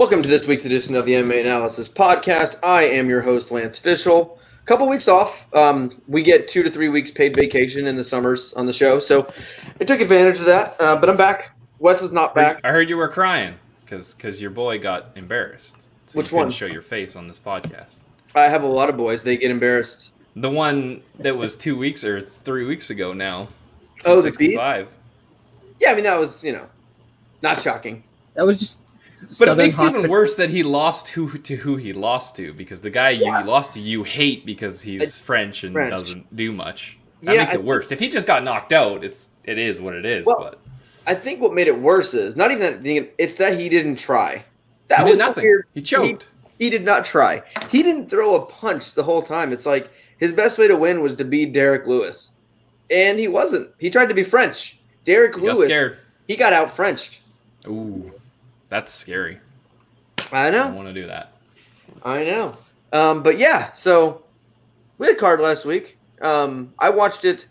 Welcome to this week's edition of the mma-analysis podcast. I am your host, Lance Fishel. A couple weeks off. We get 2 to 3 weeks paid vacation in the summers on the show, so I took advantage of that, but I'm back. Wes is not back. I heard you were crying because your boy got embarrassed. So Which you couldn't one? show your face on this podcast. I have a lot of boys. They get embarrassed. The one that was 2 weeks or 3 weeks ago now. Oh, the bees? 265. Yeah, I mean, that was, not shocking. That was just But it makes it even worse that he lost who he lost to, because the guy he lost to you hate because he's French and doesn't do much. That makes it worse. If he just got knocked out, it is what it is. Well, but I think what made it worse is not even that, it's that he didn't try. That he was did nothing. Weird. He choked. He did not try. He didn't throw a punch the whole time. It's like his best way to win was to beat Derek Lewis, and he wasn't. He tried to be French. Derek Lewis got scared. He got out Frenched. Ooh, that's scary. I know. I don't want to do that. I know. But yeah, so we had a card last week. I watched it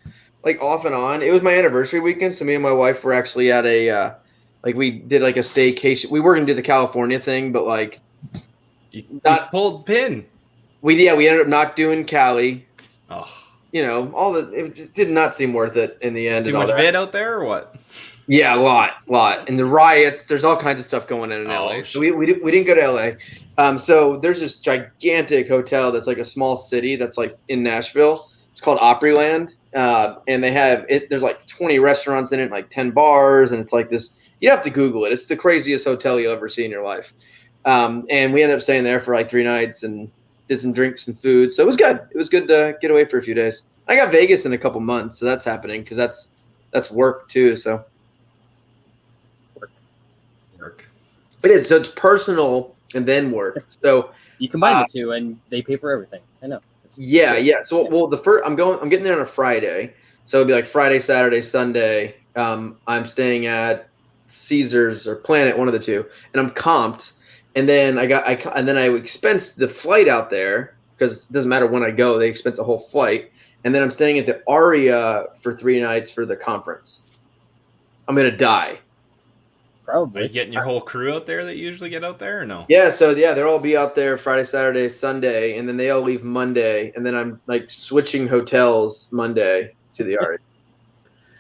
like off and on. It was my anniversary weekend, so me and my wife were actually at a we did like a staycation. We were gonna do the California thing, but like you pulled pin. We ended up not doing Cali. Oh. It just did not seem worth it in the end. Too much vid out there or what? Yeah, a lot. And the riots, there's all kinds of stuff going on in LA. So we didn't go to LA. So there's this gigantic hotel that's like a small city that's like in Nashville. It's called Opryland. And they have there's like 20 restaurants in it, like 10 bars, and it's like this. You have to Google it. It's the craziest hotel you'll ever see in your life. And we ended up staying there for like 3 nights and did some drinks and food. So it was good. It was good to get away for a few days. I got Vegas in a couple months, so that's happening because that's work too. So work. It is. So it's personal and then work. So you combine the two, and they pay for everything. I know. Yeah. So I'm getting there on a Friday, so it'll be like Friday, Saturday, Sunday. I'm staying at Caesars or Planet, one of the two, and I'm comped. And then I expense the flight out there because it doesn't matter when I go, they expense a whole flight. And then I'm staying at the Aria for 3 nights for the conference. I'm gonna die. Probably. Are you getting your whole crew out there that you usually get out there or no? Yeah, so they'll all be out there Friday, Saturday, Sunday, and then they all leave Monday, and then I'm like switching hotels Monday to the Aria.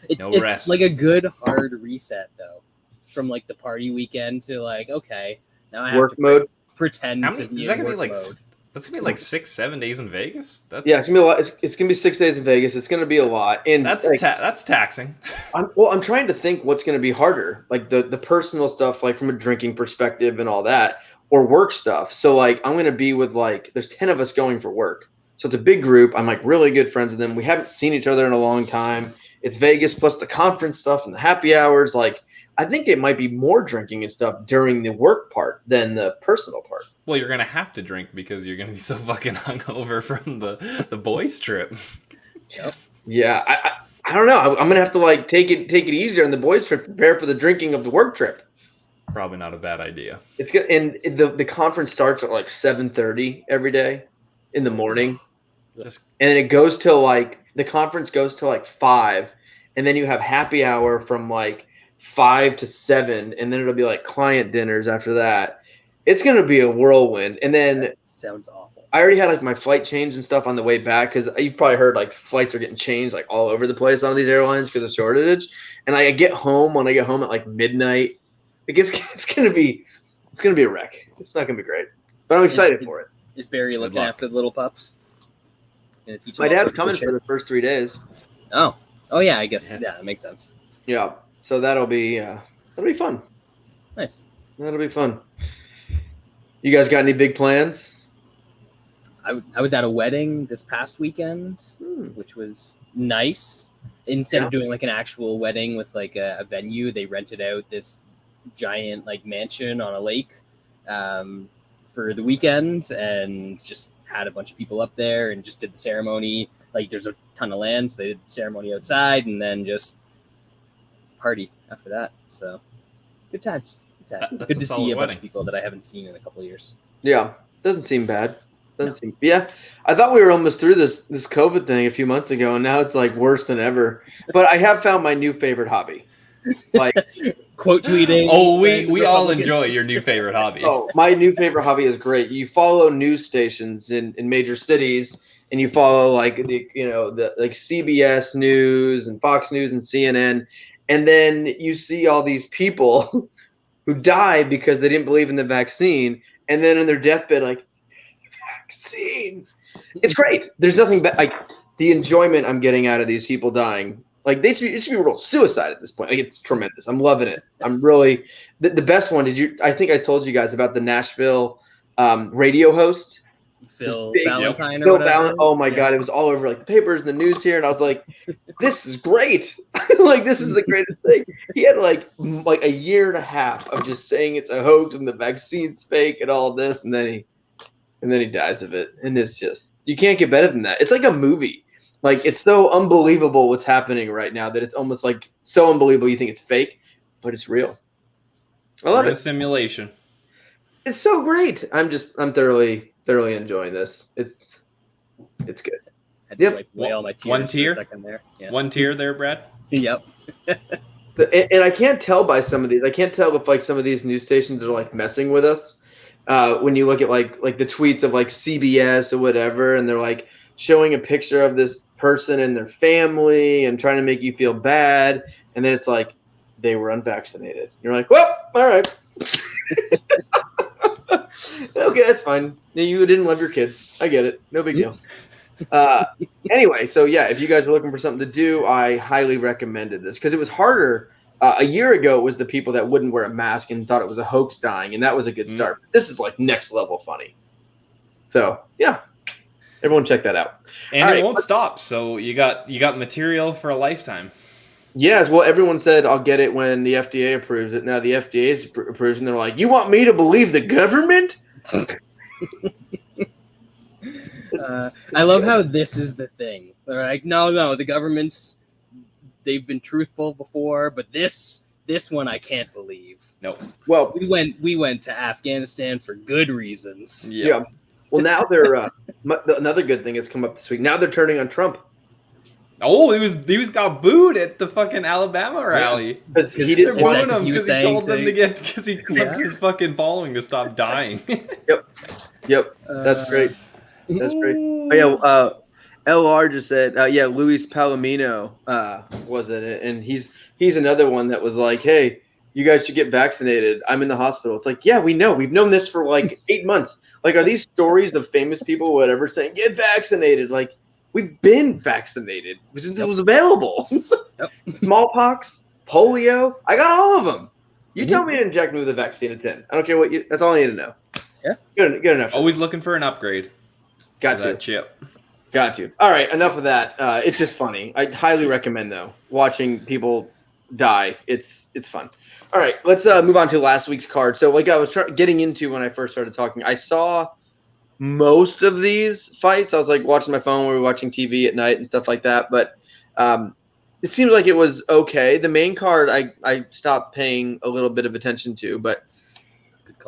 It's rest. like a good hard reset though, from like the party weekend to like now I have work to mode. pretend How many, to be is that in gonna be work like? mode. That's gonna be like 6-7 days in Vegas. Yeah, it's gonna be a lot. It's gonna be 6 days in Vegas. It's gonna be a lot, and that's taxing. I'm trying to think what's gonna be harder, like the personal stuff, like from a drinking perspective and all that, or work stuff. So like I'm gonna be with there's 10 of us going for work, so it's a big group. I'm like really good friends with them. We haven't seen each other in a long time. It's Vegas plus the conference stuff and the happy hours. Like I think it might be more drinking and stuff during the work part than the personal part. Well, you're gonna have to drink because you're gonna be so fucking hungover from the boys trip. Yep. Yeah, I don't know. I'm gonna have to take it easier on the boys trip, prepare for the drinking of the work trip. Probably not a bad idea. It's good, and the conference starts at like 7:30 every day in the morning, and then it goes till the conference goes till 5, and then you have happy hour from 5 to 7, and then it'll be client dinners after that. It's gonna be a whirlwind, and then That sounds awful. I already had my flight change and stuff on the way back because you've probably heard flights are getting changed all over the place on these airlines because of shortage. And when I get home at midnight, it's gonna be a wreck. It's not gonna be great, but I'm excited for it. Is Barry looking after the little pups? My dad's coming for the first 3 days. Oh yeah, I guess that makes sense. Yeah, so that'll be fun. Nice. That'll be fun. You guys got any big plans? I was at a wedding this past weekend, which was nice. Instead of doing an actual wedding with a venue, they rented out this giant mansion on a lake for the weekend and just had a bunch of people up there and just did the ceremony. There's a ton of land, so they did the ceremony outside and then just party after that. So good times. It's good to see a bunch of people that I haven't seen in a couple of years. Yeah, doesn't seem bad. Yeah, I thought we were almost through this COVID thing a few months ago, and now it's worse than ever. But I have found my new favorite hobby. Like quote tweeting. Oh, we all enjoy your new favorite hobby. Oh, my new favorite hobby is great. You follow news stations in major cities, and you follow like the CBS News and Fox News and CNN, and then you see all these people who die because they didn't believe in the vaccine, and then in their deathbed, like vaccine. It's great. There's nothing like the enjoyment I'm getting out of these people dying. Like it should be real suicide at this point. Like it's tremendous. I'm loving it. I'm really the best one. I think I told you guys about the Nashville radio host, Phil Valentine. Phil Valentine. Oh my God, it was all over like the papers and the news here, and I was like, this is great. Like this is the greatest thing. He had like a year and a half of just saying it's a hoax and the vaccine's fake and all this, and then he dies of it, and it's just you can't get better than that. It's like a movie. Like, it's so unbelievable what's happening right now that it's almost like so unbelievable you think it's fake, but it's real. I love it. It's a simulation. It's so great. I'm thoroughly enjoying this. It's good. Yep. All my one tier? There. Yeah. One tier there, Brad? Yep. And I can't tell by some of these. I can't tell if like some of these news stations are like messing with us. When you look at like the tweets of like CBS or whatever, and they're like showing a picture of this person and their family and trying to make you feel bad, and then it's like they were unvaccinated. You're like, well, all right. Okay, that's fine. You didn't love your kids. I get it. No big deal. Anyway, so yeah, if you guys are looking for something to do, I highly recommended this because it was harder. A year ago, it was the people that wouldn't wear a mask and thought it was a hoax dying, and that was a good start. This is like next level funny. So yeah, everyone check that out. And it won't stop. So you got material for a lifetime. Yes, well, everyone said I'll get it when the FDA approves it. Now the FDA approves, and they're like, "You want me to believe the government?" I love how this is the thing. They're like, no, the government's they've been truthful before, but this one I can't believe. No. Well, we went to Afghanistan for good reasons. Yeah. Well, now they're another good thing has come up this week. Now they're turning on Trump. Oh, he was got booed at the fucking Alabama rally. Because he didn't. They're booing him because he told them because he wants his fucking following to stop dying. Yep. That's great. That's great. Oh, yeah. LR just said, Luis Palomino was in it, and he's another one that was like, hey, you guys should get vaccinated. I'm in the hospital. It's like, yeah, we know. We've known this for like 8 months. Like, are these stories of famous people, whatever, saying get vaccinated? Like, we've been vaccinated since it was available. Smallpox, polio, I got all of them. You tell me to inject me with a vaccine at 10. I don't care what you. That's all I need to know. Yeah, good enough. Always looking for an upgrade. Got you. That chip. Got you. All right, enough of that. It's just funny. I highly recommend though watching people die. It's fun. All right, let's move on to last week's card. So, like I was getting into when I first started talking, I saw most of these fights. I was like watching my phone, we were watching TV at night and stuff like that. But it seemed like it was okay. The main card I stopped paying a little bit of attention to, but.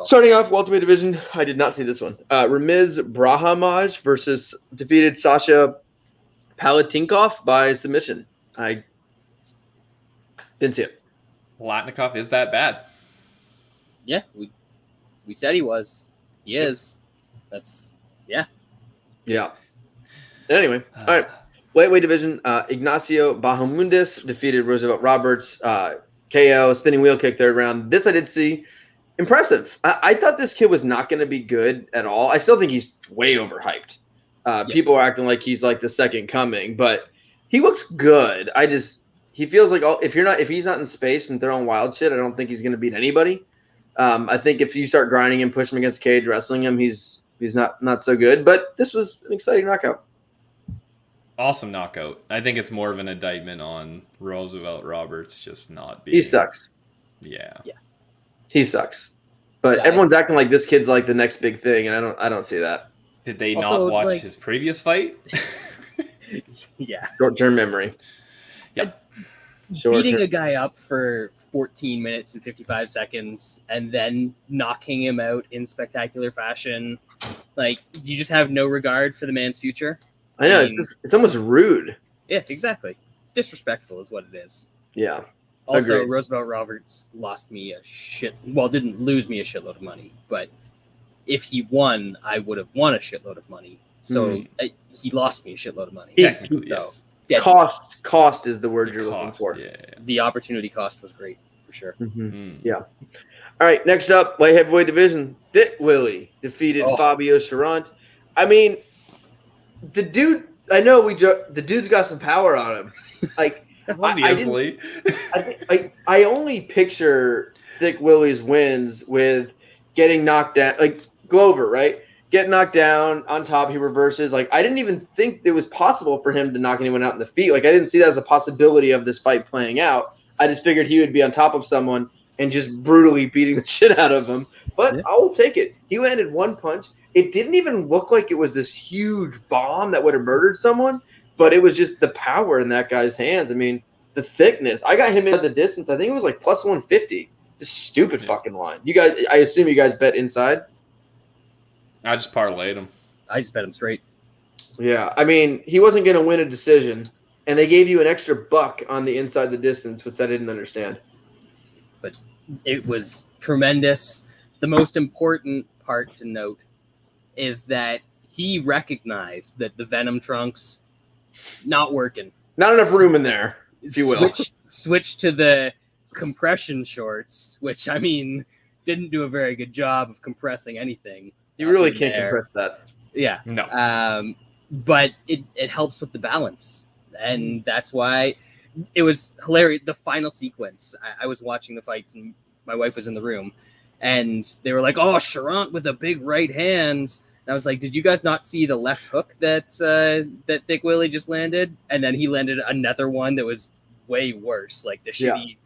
Starting off welterweight division, I did not see this one. Ramiz Brahimaj versus defeated Sasha Palatinkov by submission. I didn't see it. Latnikov is that bad? Yeah, we said he was. He is. Yeah. Anyway, all right. Lightweight division, Ignacio Bahamundis defeated Roosevelt Roberts. KO, spinning wheel kick, third round. This I did see. Impressive. I thought this kid was not going to be good at all. I still think he's way overhyped. Yes. People are acting like he's like the second coming, but he looks good. He feels like if he's not in space and throwing wild shit, I don't think he's going to beat anybody. I think if you start grinding him, pushing him against cage, wrestling him, he's not so good. But this was an exciting knockout. Awesome knockout. I think it's more of an indictment on Roosevelt Roberts just not being. He sucks. Yeah. He sucks. But everyone's acting like this kid's like the next big thing, and I don't see that. Did they also, not watch his previous fight? Yeah. Short-term memory. Yeah. Beating a guy up for 14 minutes and 55 seconds and then knocking him out in spectacular fashion. Like, you just have no regard for the man's future. I know. It's almost rude. Yeah, exactly. It's disrespectful is what it is. Yeah. Also, Agreed. Roosevelt Roberts didn't lose me a shitload of money, but if he won, I would have won a shitload of money. So he lost me a shitload of money. Technically, so, yes. Cost is the word you're looking for. Yeah. The opportunity cost was great, for sure. Yeah. All right, next up, light heavyweight division. Thick Willie defeated Fabio Cherant. I mean, the dude, I know the dude's got some power on him. Like, obviously. I only picture Thick Willie's wins with getting knocked down, like Glover, right? Get knocked down on top, he reverses. Like, I didn't even think it was possible for him to knock anyone out in the feet. Like, I didn't see that as a possibility of this fight playing out. I just figured he would be on top of someone and just brutally beating the shit out of him. But I'll take it. He landed one punch. It didn't even look like it was this huge bomb that would have murdered someone, but it was just the power in that guy's hands. I mean, the thickness. I got him at the distance. I think it was like plus 150. Just stupid fucking line. You guys, I assume you guys bet inside? I just parlayed him. I just bet him straight. Yeah, I mean, he wasn't going to win a decision, and they gave you an extra buck on the inside the distance, which I didn't understand. But it was tremendous. The most important part to note is that he recognized that the Venom trunks not working. Not enough room in there, if you will. Switch to the compression shorts, which, I mean, didn't do a very good job of compressing anything. You really can't compress that. Yeah. No. But it helps with the balance. And that's why it was hilarious. The final sequence, I was watching the fights and my wife was in the room and they were like, oh, Cherant with a big right hand. And I was like, did you guys not see the left hook that Thick Willie just landed? And then he landed another one that was way worse, like the shitty,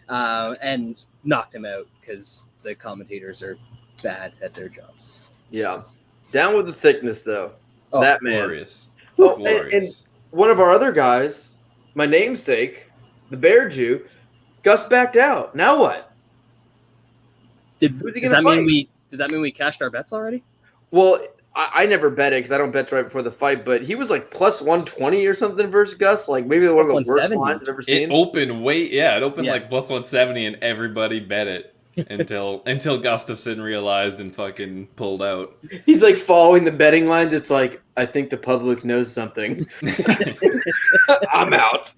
and knocked him out because the commentators are bad at their jobs. Yeah. Down with the thickness, though. That man. Glorious. And one of our other guys, my namesake, the Bear Jew, Gus backed out. Now what? Who's he gonna fight? Does that mean we cashed our bets already? Well, I never bet it because I don't bet right before the fight, but he was like plus 120 or something versus Gus. Like maybe one of the worst lines I've ever seen. It opened like plus 170 and everybody bet it until Gustafsson realized and fucking pulled out. He's like following the betting lines. It's like, I think the public knows something. I'm out.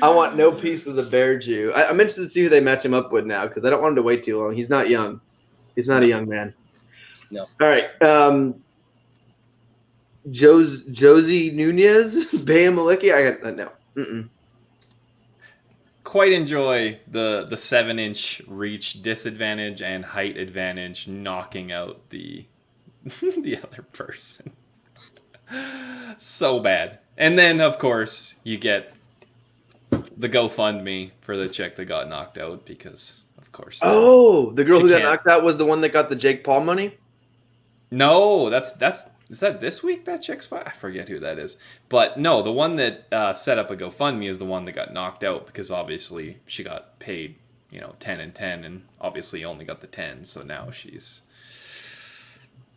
I want no piece of the Bear Jew. I'm interested to see who they match him up with now because I don't want him to wait too long. He's not young. He's not a young man. No. All right. Josie Nunez, Bea Malicki. I got no. Quite enjoy the 7-inch reach disadvantage and height advantage knocking out the the other person. So bad. And then of course you get the GoFundMe for the chick that got knocked out because of course. Oh, the girl who got knocked out was the one that got the Jake Paul money? No, is that this week that chick's fight? I forget who that is. But no, the one that set up a GoFundMe is the one that got knocked out because obviously she got paid, 10 and 10 and obviously only got the 10. So now she's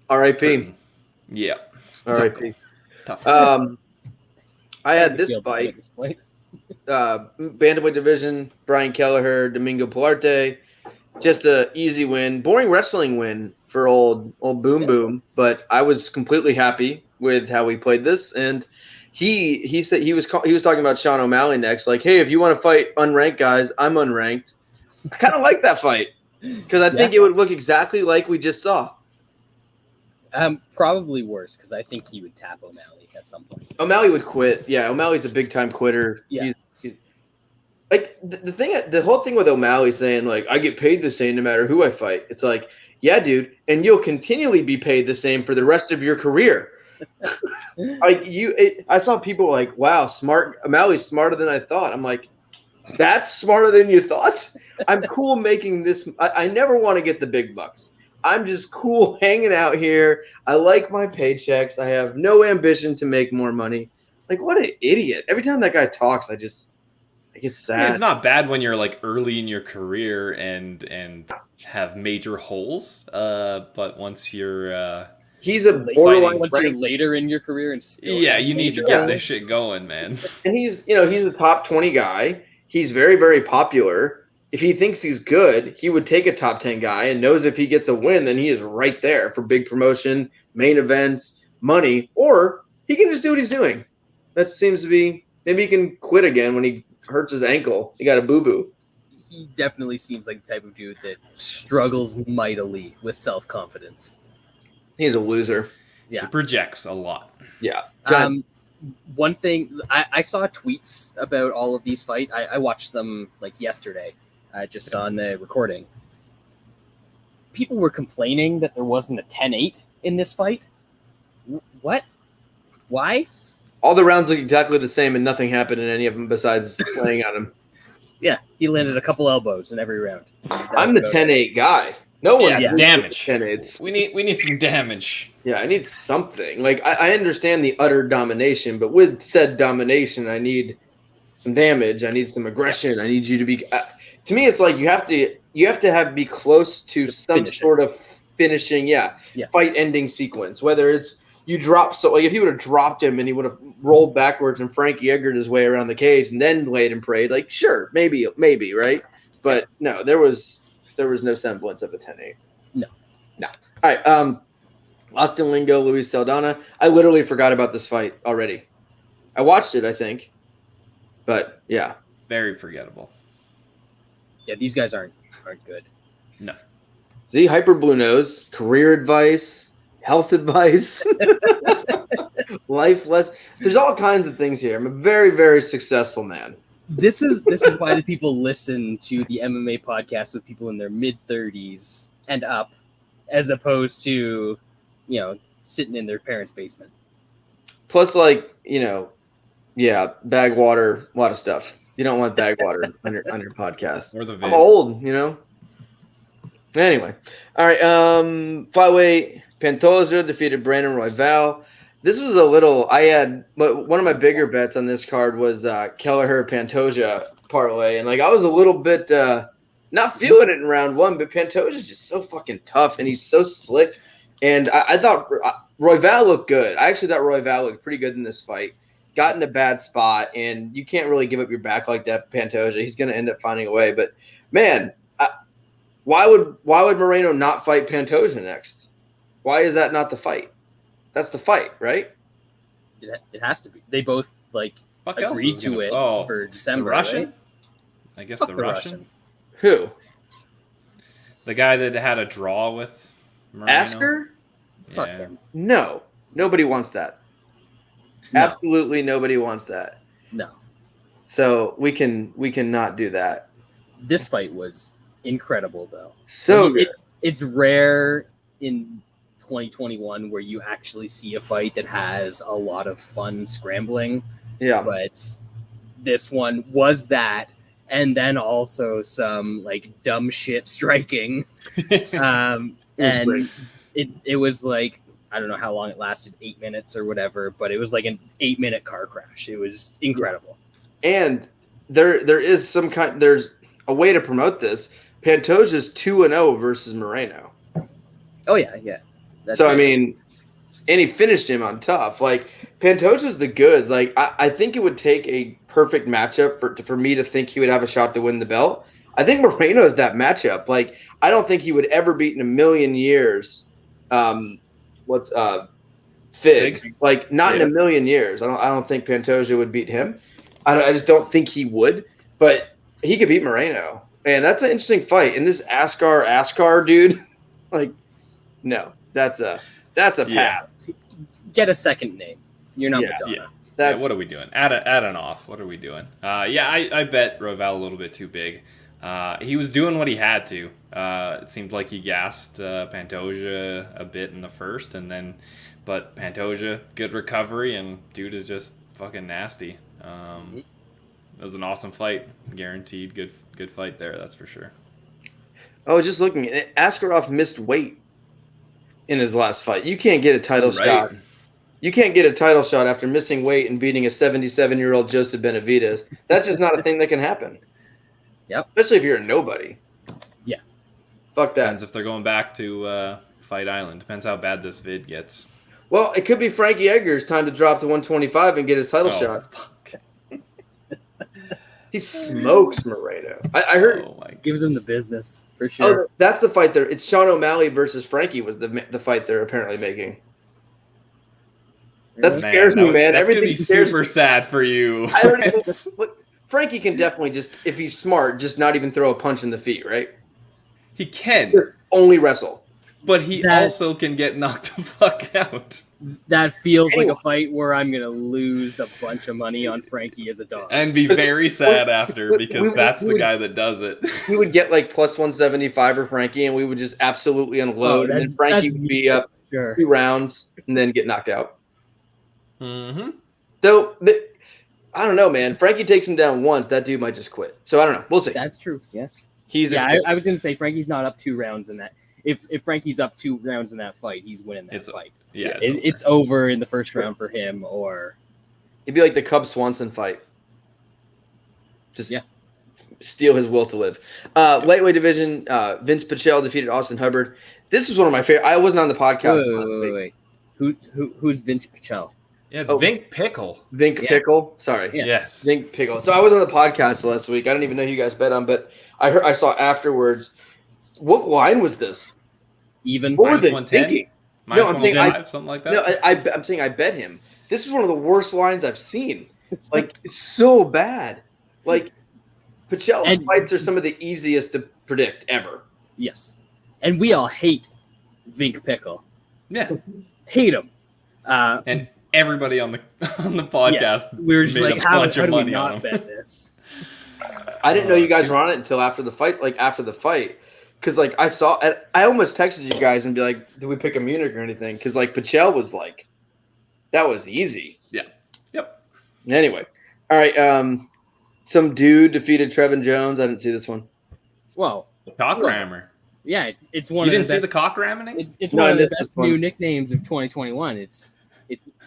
R.I.P. Yeah. R.I.P. Tough. I had this fight. Bantamweight division, Brian Kelleher, Domingo Pilarte. Just an easy win. Boring wrestling win for old Boom Boom, but I was completely happy with how we played this. And he said he was talking about Sean O'Malley next. Like, hey, if you want to fight unranked guys, I'm unranked. I kind of like that fight because I think it would look exactly like we just saw. Probably worse because I think he would tap O'Malley at some point. O'Malley would quit. Yeah, O'Malley's a big time quitter. Yeah. Like the whole thing with O'Malley saying like I get paid the same no matter who I fight. It's like, yeah, dude, and you'll continually be paid the same for the rest of your career. I saw people like, wow, smart. O'Malley's smarter than I thought. I'm like, that's smarter than you thought. I'm cool making this. I never want to get the big bucks. I'm just cool hanging out here. I like my paychecks. I have no ambition to make more money. Like, what an idiot. Every time that guy talks, I get sad. I mean, it's not bad when you're like early in your career and have major holes. But once you're he's a borderline. Once you're later in your career and still you need to get this shit going, man. And he's a top 20 guy. he's very, very popular. If he thinks he's good, he would take a top 10 guy and knows if he gets a win, then he is right there for big promotion, main events, money, or he can just do what he's doing. That seems to be, maybe he can quit again when he hurts his ankle. He got a boo-boo. He definitely seems like the type of dude that struggles mightily with self-confidence. He's a loser. Yeah. He projects a lot. Yeah. One thing, I saw tweets about all of these fights. I watched them like yesterday, just on the recording. People were complaining that there wasn't a 10-8 in this fight. What? Why? All the rounds look exactly the same and nothing happened in any of them besides laying on him. Yeah, he landed a couple elbows in every round. I'm the 10-8 guy. No one. Yeah, damage. 10-8s. We need some damage. Yeah, I need something. Like I understand the utter domination, but with said domination, I need some damage. I need some aggression. I need you to be. To me, it's like you have to be close to some sort of finishing, fight-ending sequence. Whether it's you drop, so like if he would have dropped him and he would have rolled backwards and Frankie Edgared his way around the cage and then laid and prayed, like sure, maybe, right? But no, there was no semblance of a 10-8. No. All right, Austin Lingo, Luis Saldana. I literally forgot about this fight already. I watched it, I think, but yeah, very forgettable. Yeah, these guys aren't good. No. Z Hyper Blue Nose, career advice, health advice, life lessons. There's all kinds of things here. I'm a very, very successful man. This is why the people listen to the MMA podcast with people in their mid-30s and up, as opposed to, sitting in their parents' basement. Plus, bag water, a lot of stuff. You don't want bag water on your podcast. Or the vid. I'm old, Anyway, all right. Flyweight Pantoja defeated Brandon Royval. This was a little. One of my bigger bets on this card was Kelleher Pantoja parlay, and I was a little bit not feeling it in round one, but Pantoja's just so fucking tough, and he's so slick. And I thought Royval looked good. I actually thought Royval looked pretty good in this fight. Got in a bad spot, and you can't really give up your back like that, Pantoja. He's going to end up finding a way. But man, why would Moreno not fight Pantoja next? Why is that not the fight? That's the fight, right? It has to be. They both agreed to it for December. The Russian? Right? I guess Fuck the Russian. Who? The guy that had a draw with Moreno. Asker? Yeah. Fuck him. No. Nobody wants that. No. Absolutely nobody wants that. No. So we cannot do that. This fight was incredible, though. Good. It's rare in 2021 where you actually see a fight that has a lot of fun scrambling. Yeah. But this one was that, and then also some dumb shit striking. And it was I don't know how long it lasted, 8 minutes or whatever, but it was an 8-minute car crash. It was incredible. And there's a way to promote this. Pantoja's 2-0 versus Moreno. Oh yeah. That's so right. I mean, and he finished him on tough. Pantoja's the goods. I think it would take a perfect matchup for me to think he would have a shot to win the belt. I think Moreno is that matchup. I don't think he would ever beat in a million years. Fig? Not in a million years. I don't think Pantoja would beat him. I just don't think he would. But he could beat Moreno, and that's an interesting fight. And this Askar dude, no, that's a path. Get a second name. You're not Madonna. Yeah. What are we doing? Add an off. What are we doing? I bet Royval a little bit too big. He was doing what he had to. It seemed like he gassed Pantoja a bit in the first, but Pantoja, good recovery, and dude is just fucking nasty. It was an awesome fight, guaranteed good fight there. That's for sure. I was just looking. Askarov missed weight in his last fight. You can't get a title shot. You can't get a title shot after missing weight and beating a 77-year-old Joseph Benavidez. That's just not a thing that can happen. Yep. Especially if you're a nobody. Yeah. Fuck that. Depends if they're going back to Fight Island. Depends how bad this vid gets. Well, it could be Frankie Edgar's time to drop to 125 and get his title shot. He smokes Moreno. I heard. Gives him the business for sure. Oh, that's the fight there. It's Sean O'Malley versus Frankie was the fight they're apparently making. That scares me, man. That's going to be super sad for you. Frankie can definitely just, if he's smart, just not even throw a punch in the feet, right? He can. Only wrestle. But he also can get knocked the fuck out. That feels like a fight where I'm going to lose a bunch of money on Frankie as a dog. And be very sad after, because that's the guy that does it. We would get like plus 175 for Frankie, and we would just absolutely unload. And then Frankie would be up 2 rounds and then get knocked out. Mm-hmm. So, I don't know, man. Frankie takes him down once. That dude might just quit. So, I don't know. We'll see. That's true, yeah. I was going to say Frankie's not up 2 rounds in that. If Frankie's up 2 rounds in that fight, he's winning that fight. Yeah, it's over in the first round for him, or it'd be like the Cub Swanson fight. Just steal his will to live. Lightweight division, Vince Pichel defeated Austin Hubbard. This was one of my favorite. I wasn't on the podcast. Wait. Who's Vince Pichel? Yeah, it's Vink Pickle. Vink Pickle. Sorry. Yeah. Yes. Vink Pickle. So I was on the podcast last week. I don't even know who you guys bet on, but I saw afterwards. What line was this? Even what were they thinking? Minus 105, something like that. No, I'm saying I bet him. This is one of the worst lines I've seen. Like, it's so bad. Like, Pichel's fights are some of the easiest to predict ever. Yes. And we all hate Vink Pickle. Yeah. Hate him. And everybody on the podcast we were just made like, a bunch of money not on him. bet this? I didn't know you guys were on it until after the fight. Because, like, I almost texted you guys and be like, did we pick a Munich or anything? Because, like, Pichel was like, that was easy. Yeah. Yep. Anyway. All right. Some dude defeated Trevin Jones. I didn't see this one. Whoa. Cockrammer. Yeah, it's one of the best. You didn't see the cockramming? It's one of the best new nicknames of 2021. It's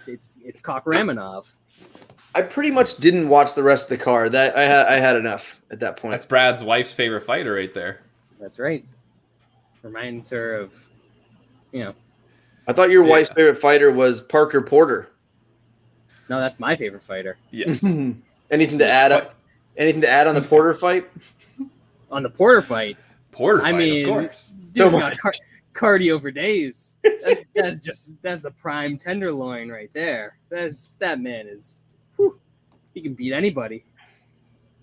Cockramanov. I pretty much didn't watch the rest of the card. That I had enough at that point. That's Brad's wife's favorite fighter right there. That's right. Reminds her of, I thought your wife's favorite fighter was Parker Porter. No, that's my favorite fighter. Yes. Anything to add? Anything to add on the Porter fight? On the Porter fight? Of course. Dude's got cardio for days. That's a prime tenderloin right there. That man is. Whew, he can beat anybody.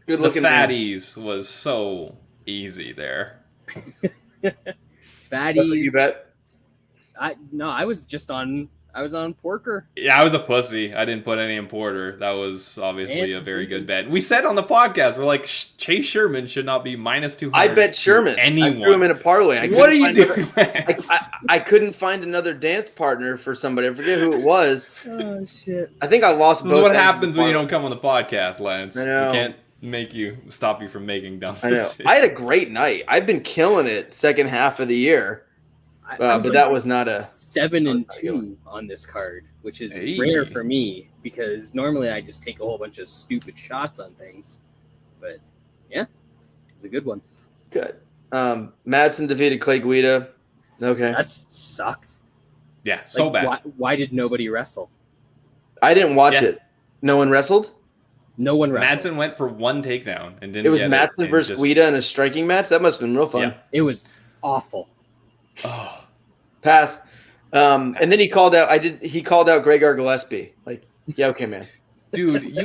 Good looking. The fatties was so easy there. Fatties. You bet. I was on Porker. Yeah, I was a pussy. I didn't put any in Porter. That was obviously a very good bet. We said on the podcast, we're like, Chase Sherman should not be minus 200. I bet Sherman. Anyone. I threw him in a parlay. What are you doing? I couldn't find another dance partner for somebody. I forget who it was. Oh, shit. I think I lost both. What happens when you don't come on the podcast, Lance? I know. We can't stop you from making dumb decisions. I had a great night. I've been killing it second half of the year. But that was not a 7-2 on this card, which is rare for me because normally I just take a whole bunch of stupid shots on things. But yeah, it's a good one. Good. Madsen defeated Clay Guida. Okay. That sucked. Yeah, so bad. Why did nobody wrestle? I didn't watch it. No one wrestled? No one wrestled. Madsen went for one takedown and didn't. It was Madsen versus Guida in a striking match? That must have been real fun. Yeah. It was awful. Oh. Pass. And then he called out Gregor Gillespie. Like, yeah, okay, man. Dude,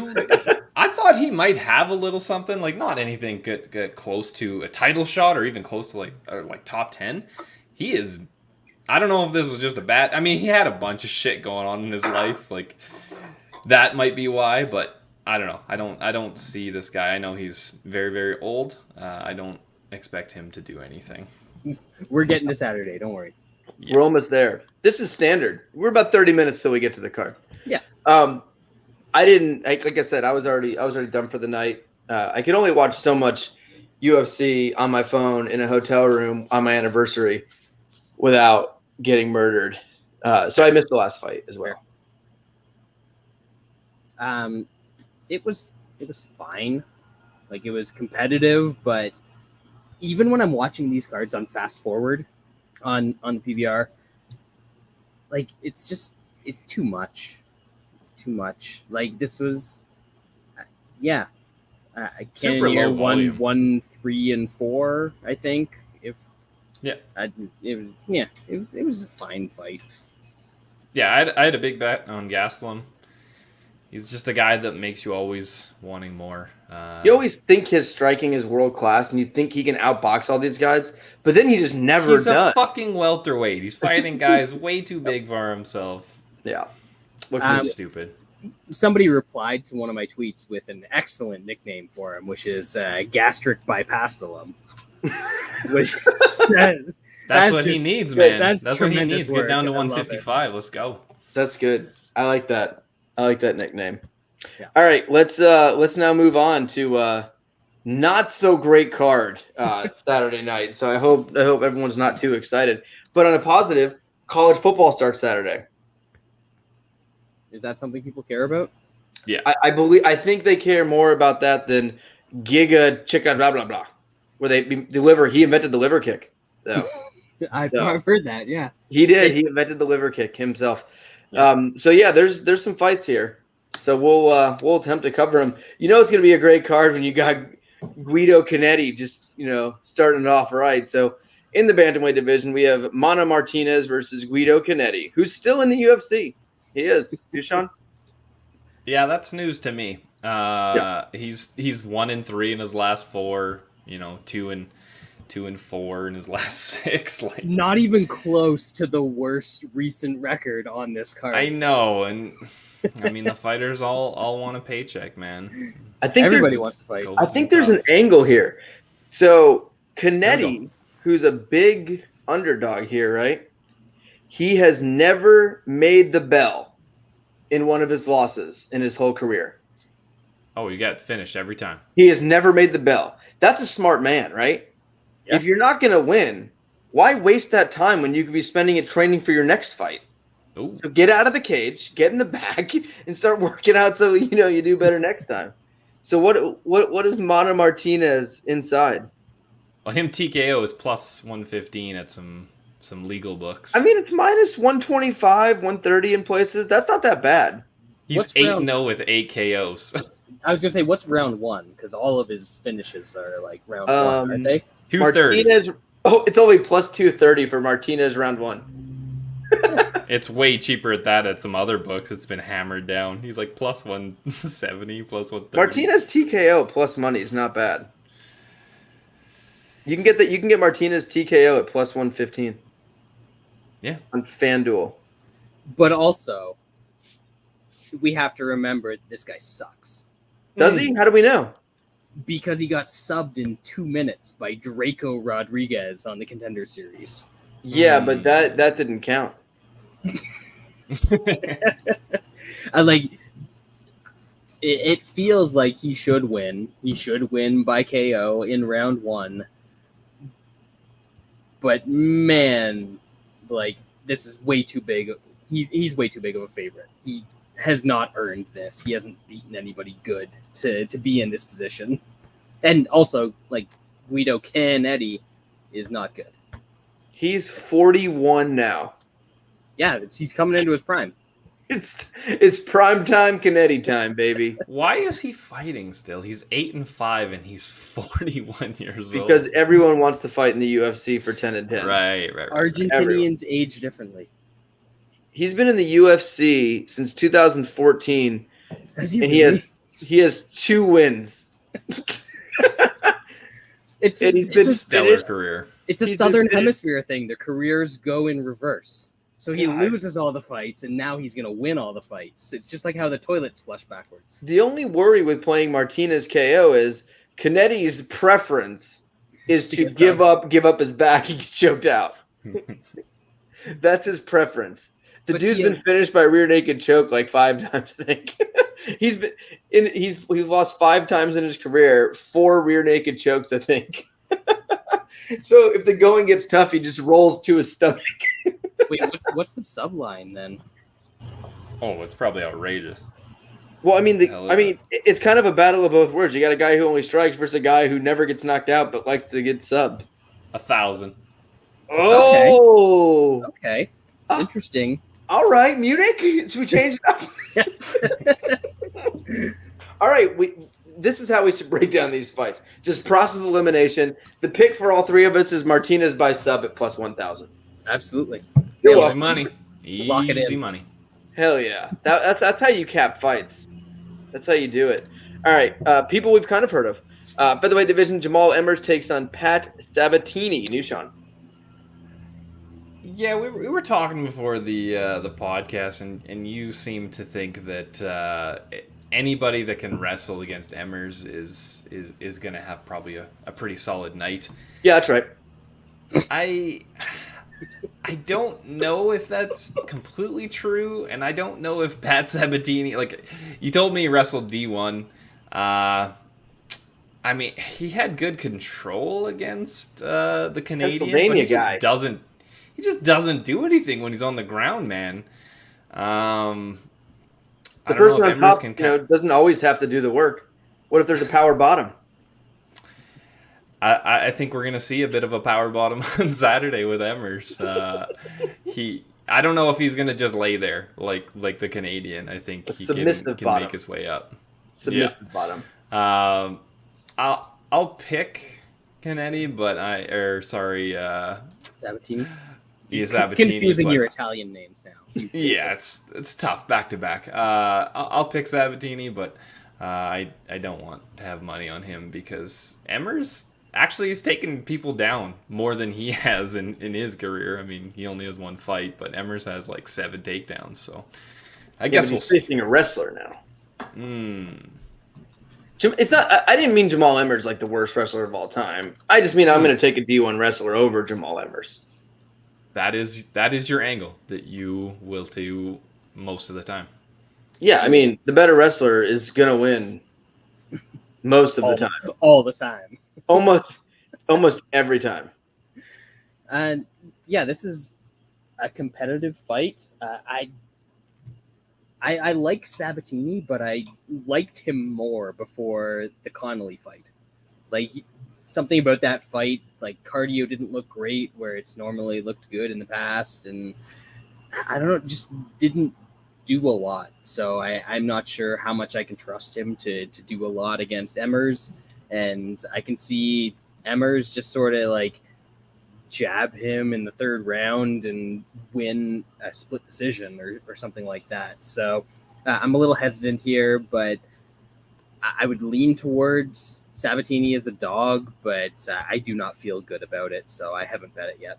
I thought he might have a little something, like not anything get close to a title shot or even close to like top 10. He is. I don't know if this was just a bad. I mean, he had a bunch of shit going on in his life. Like that might be why, but I don't know. I don't see this guy. I know he's very, very old. I don't expect him to do anything. We're getting to Saturday. Don't worry. Yeah. We're almost there. This is standard. We're about 30 minutes till we get to the card. Yeah. I didn't like I said. I was already done for the night. I could only watch so much UFC on my phone in a hotel room on my anniversary without getting murdered. So I missed the last fight as well. It was fine. Like it was competitive, but even when I'm watching these cards on fast forward on the PVR, like it's too much. It's too much. Like this was, yeah. Super low volume. 1-3-4, I think. It was a fine fight. Yeah, I had a big bet on Gastelum. He's just a guy that makes you always wanting more. You always think his striking is world class, and you think he can outbox all these guys, but then he just never does. He's a fucking welterweight. He's fighting guys way too big for himself. Yeah, looking stupid. Somebody replied to one of my tweets with an excellent nickname for him, which is Gastric Bipastilum. Which that's what he needs, man. That's what he needs. Get down to 155. Let's go. That's good. I like that. I like that nickname. Yeah. All right, let's now move on to not so great card Saturday night. So I hope everyone's not too excited. But on a positive, college football starts Saturday. Is that something people care about? Yeah, I think they care more about that than Giga Chikadze blah blah blah, where they deliver. He invented the liver kick. So I've heard that. Yeah, he did. He invented the liver kick himself. Yeah. So yeah, there's some fights here. So we'll attempt to cover them. You know it's going to be a great card when you got Guido Cannetti just starting it off right. So in the bantamweight division, we have Mana Martinez versus Guido Cannetti, who's still in the UFC. He is. You, Sean? Yeah, that's news to me. He's 1-3 in his last 4. 2-4 in his last 6. Like, not even close to the worst recent record on this card. I know, and I mean the fighters all want a paycheck, man. I think everybody wants to fight. I think there's an angle here. So Cannetti, who's a big underdog here, right? He has never made the bell in one of his losses in his whole career. Oh, you got finished every time. He has never made the bell. That's a smart man, right? Yeah. If you're not going to win, why waste that time when you could be spending it training for your next fight? Ooh. So get out of the cage, get in the back, and start working out so you do better next time. So what is Mana Martinez inside? Well, him TKO is plus 115 at some legal books. I mean, it's minus 125, 130 in places. That's not that bad. He's 8-0 with 8 KOs. I was going to say, what's round 1? Because all of his finishes are like round 1, aren't they? 230. Martinez, it's only plus 230 for Martinez round 1. It's way cheaper at that at some other books. It's been hammered down. He's like plus 170, plus 130. Martinez TKO plus money is not bad. You can get Martinez TKO at plus 115. Yeah. On FanDuel. But also, we have to remember this guy sucks. Does he? How do we know? Because he got subbed in 2 minutes by Draco Rodriguez on the Contender Series. Yeah, but that didn't count. It feels like he should win. He should win by KO in round 1. But man, this is way too big. He's way too big of a favorite. He has not earned this. He hasn't beaten anybody good to be in this position. And also, Guido Cannetti is not good. He's 41 now. Yeah, he's coming into his prime. It's prime time Cannetti time, baby. Why is he fighting still? He's 8-5 and he's 41 years old. Because everyone wants to fight in the UFC for 10 and 10. Right. Argentinians age differently. He's been in the UFC since 2014, and he has 2 wins. It's a stellar career. It's a Southern Hemisphere thing. The careers go in reverse. So he loses all the fights, and now he's going to win all the fights. It's just like how the toilets flush backwards. The only worry with playing Martinez KO is Cannetti's preference is to give up his back and get choked out. That's his preference. The dude's been finished by rear naked choke like 5 times, I think. He's lost 5 times in his career, 4 rear naked chokes, I think. So if the going gets tough, he just rolls to his stomach. Wait, what's the subline then? Oh, it's probably outrageous. Well, I mean, it's kind of a battle of both worlds. You got a guy who only strikes versus a guy who never gets knocked out but likes to get subbed. 1,000. Oh, okay. Interesting. All right, Munich. Should we change it up? All right, this is how we should break down these fights. Just process of elimination. The pick for all three of us is Martinez by sub at plus 1,000. Absolutely. Easy money. Lock it Easy in. money. Hell yeah. That's how you cap fights. That's how you do it. All right. People we've kind of heard of. Featherweight division, Jamal Emmers takes on Pat Sabatini. New Sean. Yeah, we were talking before the podcast, and you seem to think that anybody that can wrestle against Emmers is going to have probably a pretty solid night. Yeah, that's right. I don't know if that's completely true, and I don't know if Pat Sabatini, like, you told me he wrestled D1. I mean, he had good control against the Canadian, but he just doesn't do anything when he's on the ground, man. The person on top, doesn't always have to do the work. What if there's a power bottom? I think we're gonna see a bit of a power bottom on Saturday with Emmers. I don't know if he's gonna just lay there like the Canadian. I think he can make his way up. Submissive bottom. I'll pick Cannetti, but Sabatini. Yeah, Sabatini. Confusing your Italian names now. Yeah, it's tough back to back. I'll pick Sabatini, but I don't want to have money on him because Emmers actually is taking people down more than he has in his career. I mean, he only has one fight, but Emmers has like 7 takedowns. So I guess we'll see. Facing a wrestler now. It's not. I didn't mean Jamal Emmers like the worst wrestler of all time. I just mean I'm going to take a D1 wrestler over Jamal Emmers. That is your angle that you will do most of the time. Yeah, I mean, the better wrestler is going to win most of the time. All the time. Almost every time. And yeah, this is a competitive fight. I like Sabatini, but I liked him more before the Connolly fight. Like, something about that fight, like, cardio didn't look great where it's normally looked good in the past, and I don't know, just didn't do a lot. So I'm not sure how much I can trust him to do a lot against Emmers, and I can see Emmers just sort of like jab him in the third round and win a split decision or something like that. So I'm a little hesitant here, but I would lean towards Sabatini as the dog, but I do not feel good about it, so I haven't bet it yet.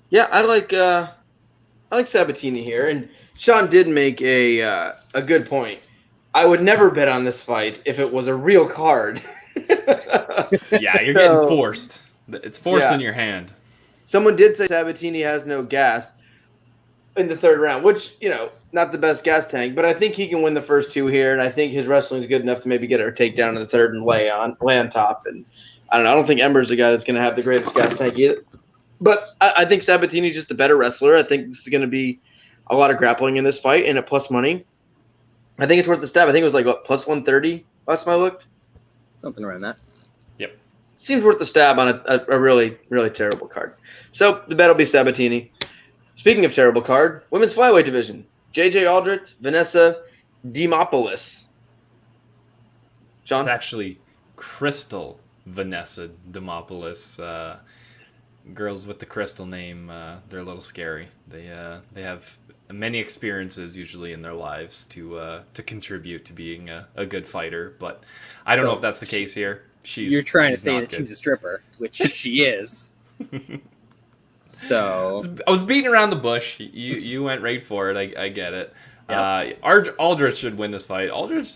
Yeah, I like Sabatini here, and Sean did make a good point. I would never bet on this fight if it was a real card. Yeah, you're getting forced. It's forced in your hand. Someone did say Sabatini has no gas in the third round, which, not the best gas tank, but I think he can win the first two here, and I think his wrestling is good enough to maybe get a takedown in the third and lay on top. And I don't know. I don't think Emmers is the guy that's going to have the greatest gas tank either. But I think Sabatini is just a better wrestler. I think this is going to be a lot of grappling in this fight, and at plus money, I think it's worth the stab. I think it was like plus 130 last time I looked. Something around that. Yep. Seems worth the stab on a really, really terrible card. So the bet will be Sabatini. Speaking of terrible card, women's flyweight division. JJ Aldrich, Vanessa Demopoulos. John? Actually, Crystal Vanessa Demopoulos. Girls with the crystal name, they're a little scary. They have many experiences usually in their lives to contribute to being a good fighter, but I don't know if that's the case here. You're trying to say that she's a stripper, which she is. So I was beating around the bush. You went right for it. I get it. Yep. Aldrich should win this fight. Aldrich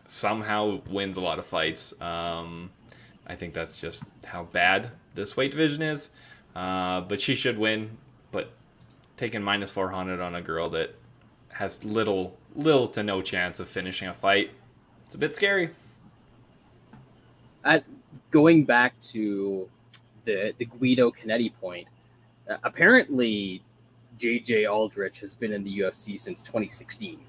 somehow wins a lot of fights. I think that's just how bad this weight division is. But she should win. But taking minus 400 on a girl that has little to no chance of finishing a fight, it's a bit scary. Going back to the Guido Cannetti point, apparently JJ Aldrich has been in the UFC since 2016,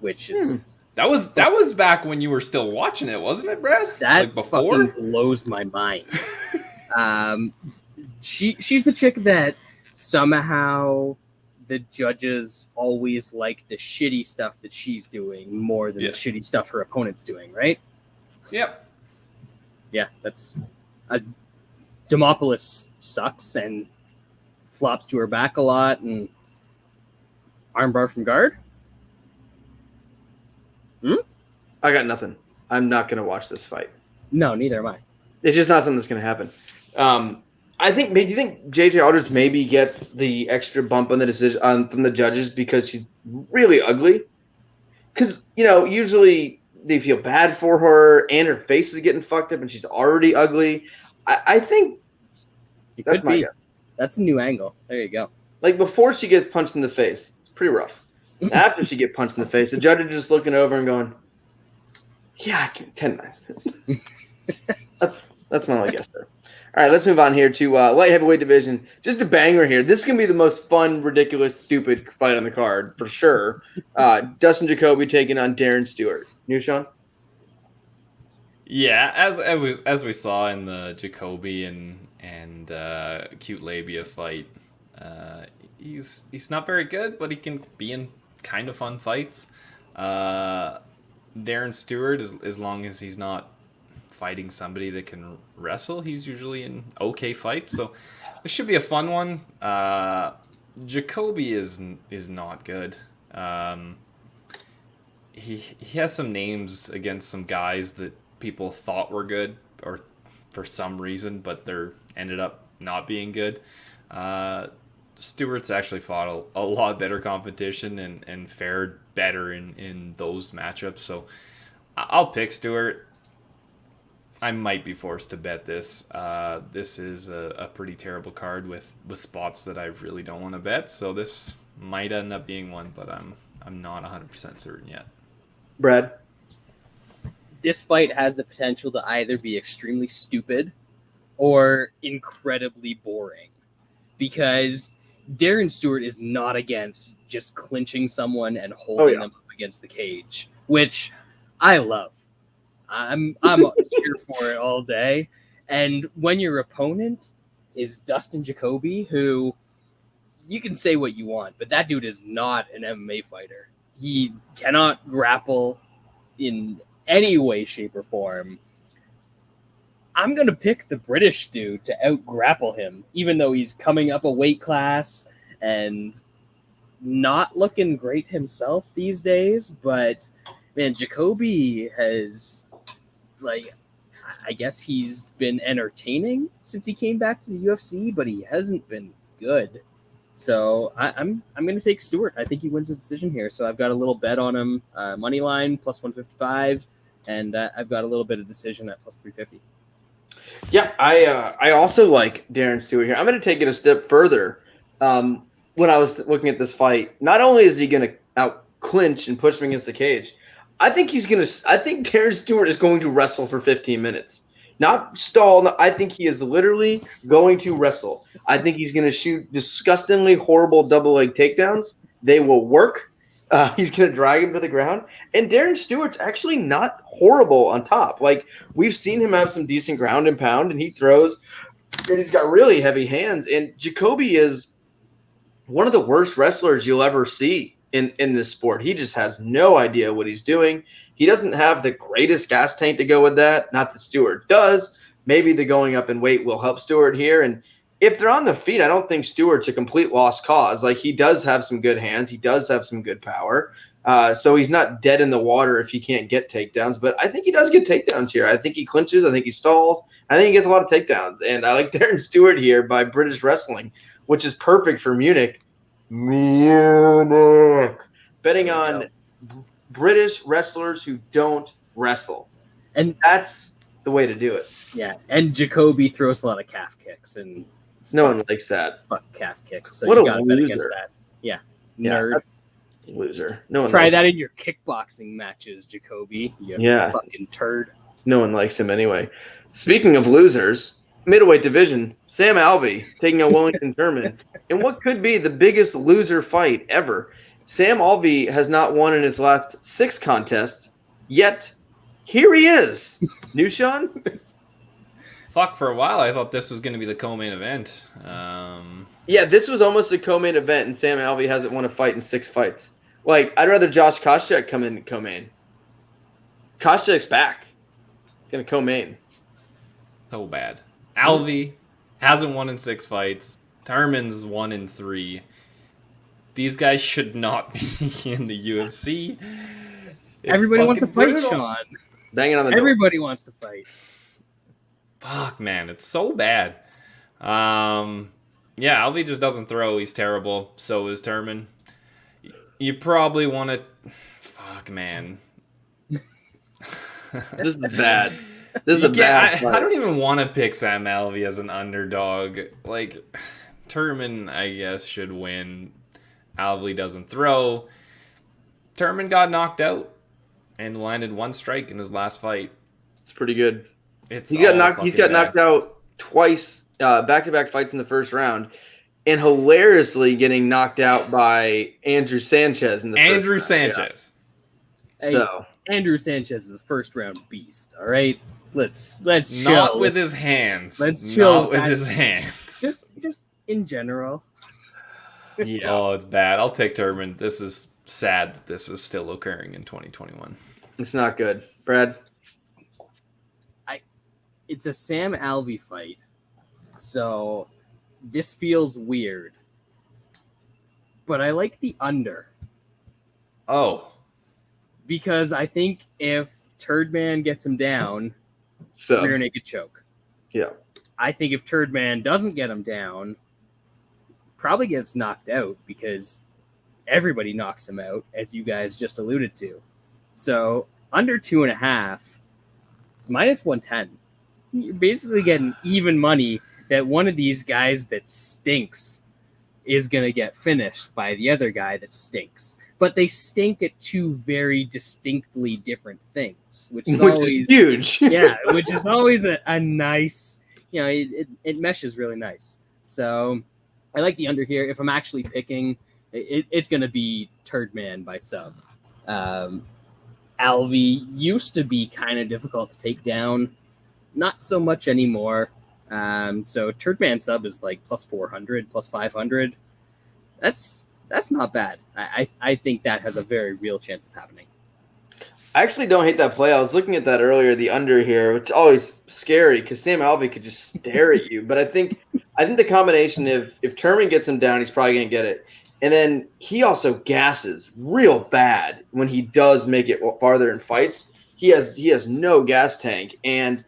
which is that was back when you were still watching it, wasn't it, Brad? That like before? Fucking blows my mind. She's the chick that somehow the judges always like the shitty stuff that she's doing more than the shitty stuff her opponent's doing, right? Yep. Yeah, that's... Demopoulos sucks and flops to her back a lot and armbar from guard. I got nothing. I'm not going to watch this fight. No, neither am I. It's just not something that's going to happen. I think. Do you think JJ Aldrich maybe gets the extra bump on the decision from the judges because she's really ugly? Because usually they feel bad for her, and her face is getting fucked up, and she's already ugly. I think that's my guess. That's a new angle. There you go. Like before she gets punched in the face, it's pretty rough. After she gets punched in the face, the judge is just looking over and going, "Yeah, I can 10-9." That's my only guess there. All right, let's move on here to light heavyweight division. Just a banger here. This is going to be the most fun, ridiculous, stupid fight on the card, for sure. Dustin Jacoby taking on Darren Stewart. You, Sean? Yeah, as we saw in the Jacoby and Cute Labia fight, he's not very good, but he can be in kind of fun fights. Darren Stewart, as long as he's not fighting somebody that can wrestle, he's usually in okay fights, so this should be a fun one. Jacoby is not good. He has some names against some guys that people thought were good or for some reason, but they're ended up not being good. Stewart's actually fought a lot better competition and fared better in those matchups, so I'll pick Stewart. I might be forced to bet this. This is a pretty terrible card with spots that I really don't want to bet, so this might end up being one, but I'm not 100% certain yet. Brad? This fight has the potential to either be extremely stupid or incredibly boring, because Darren Stewart is not against just clinching someone and holding them up against the cage, which I love. I'm here for it all day. And when your opponent is Dustin Jacoby, who you can say what you want, but that dude is not an MMA fighter. He cannot grapple in any way, shape, or form. I'm going to pick the British dude to out-grapple him, even though he's coming up a weight class and not looking great himself these days. But, man, Jacoby has, I guess he's been entertaining since he came back to the UFC, but he hasn't been good. So I'm going to take Stewart. I think he wins the decision here. So I've got a little bet on him, money line plus 155, and I've got a little bit of decision at plus 350. Yeah, I also like Darren Stewart here. I'm going to take it a step further. When I was looking at this fight, not only is he going to out clinch and push him against the cage, I think Darren Stewart is going to wrestle for 15 minutes. Not stall. I think he is literally going to wrestle. I think he's going to shoot disgustingly horrible double leg takedowns. They will work. He's going to drag him to the ground. And Darren Stewart's actually not horrible on top. Like, we've seen him have some decent ground and pound, and he throws, and he's got really heavy hands. And Jacoby is one of the worst wrestlers you'll ever see in this sport. He just has no idea what he's doing. He doesn't have the greatest gas tank to go with that. Not that Stewart does. Maybe the going up in weight will help Stewart here. And if they're on the feet, I don't think Stewart's a complete lost cause. Like, he does have some good hands. He does have some good power. So he's not dead in the water if he can't get takedowns. But I think he does get takedowns here. I think he clinches. I think he stalls. I think he gets a lot of takedowns. And I like Darren Stewart here by British Wrestling, which is perfect for Munich. Betting on British wrestlers who don't wrestle. And that's the way to do it. Yeah, and Jacoby throws a lot of calf kicks, and no one likes that. Fuck calf kicks. So what you a gotta loser. bet against that. Yeah. Nerd. Loser. No one Try that in your kickboxing matches, Jacoby. You fucking turd. No one likes him anyway. Speaking of losers, middleweight division, Sam Alvey taking on Wellington Turman in what could be the biggest loser fight ever. Sam Alvey has not won in his last 6 contests, yet here he is. New Sean? Fuck, for a while I thought this was going to be the co-main event. Yeah, this was almost a co-main event, and Sam Alvey hasn't won a fight in 6 fights. Like, I'd rather Josh Koscheck come in co-main. Koscheck's back. He's going to co-main. So bad. Alvey hasn't won in 6 fights. Turman's 1 in 3. These guys should not be in the UFC. Everybody wants to fight, brutal. Sean. Banging on the door. Everybody wants to fight. Fuck, man. It's so bad. Yeah, Alvey just doesn't throw. He's terrible. So is Turman. You probably want to... Fuck, man. This is bad. This is a bad fight. I don't even want to pick Sam Alvey as an underdog. Like, Turman, I guess, should win. Alvey doesn't throw. Turman got knocked out and landed 1 strike in his last fight. It's pretty good. He's He's got knocked out twice, back-to-back fights in the first round, and hilariously getting knocked out by Andrew Sanchez in the first round. Sanchez. Yeah. Hey, So Andrew Sanchez is a first-round beast. All right, let's chill. Not with his hands. Let's chill. Not with his hands. Just in general. yeah, Oh, it's bad. I'll pick Turman. This is sad that this is still occurring in 2021. it's not good. Brad? It's a Sam Alvey fight, so this feels weird. But I like the under Oh. because I think if Turdman gets him down, So, rear naked choke. yeah. I think if Turdman doesn't get him down, probably gets knocked out because everybody knocks him out, as you guys just alluded to. So under 2.5, it's minus 110. You're basically getting even money that one of these guys that stinks is going to get finished by the other guy that stinks. But they stink at 2 very distinctly different things, which is always huge. yeah, which is always a nice, it meshes really nice. So I like the under here. If I'm actually picking, it's going to be Turdman by sub. Alvey used to be kind of difficult to take down. Not so much anymore. So Turdman sub is like plus 400, plus 500. That's not bad. I think that has a very real chance of happening. I actually don't hate that play. I was looking at that earlier, the under here, which is always scary because Sam Alvey could just stare at you. But I think the combination, if Turman gets him down, he's probably going to get it. And then he also gasses real bad when he does make it farther in fights. He has no gas tank, and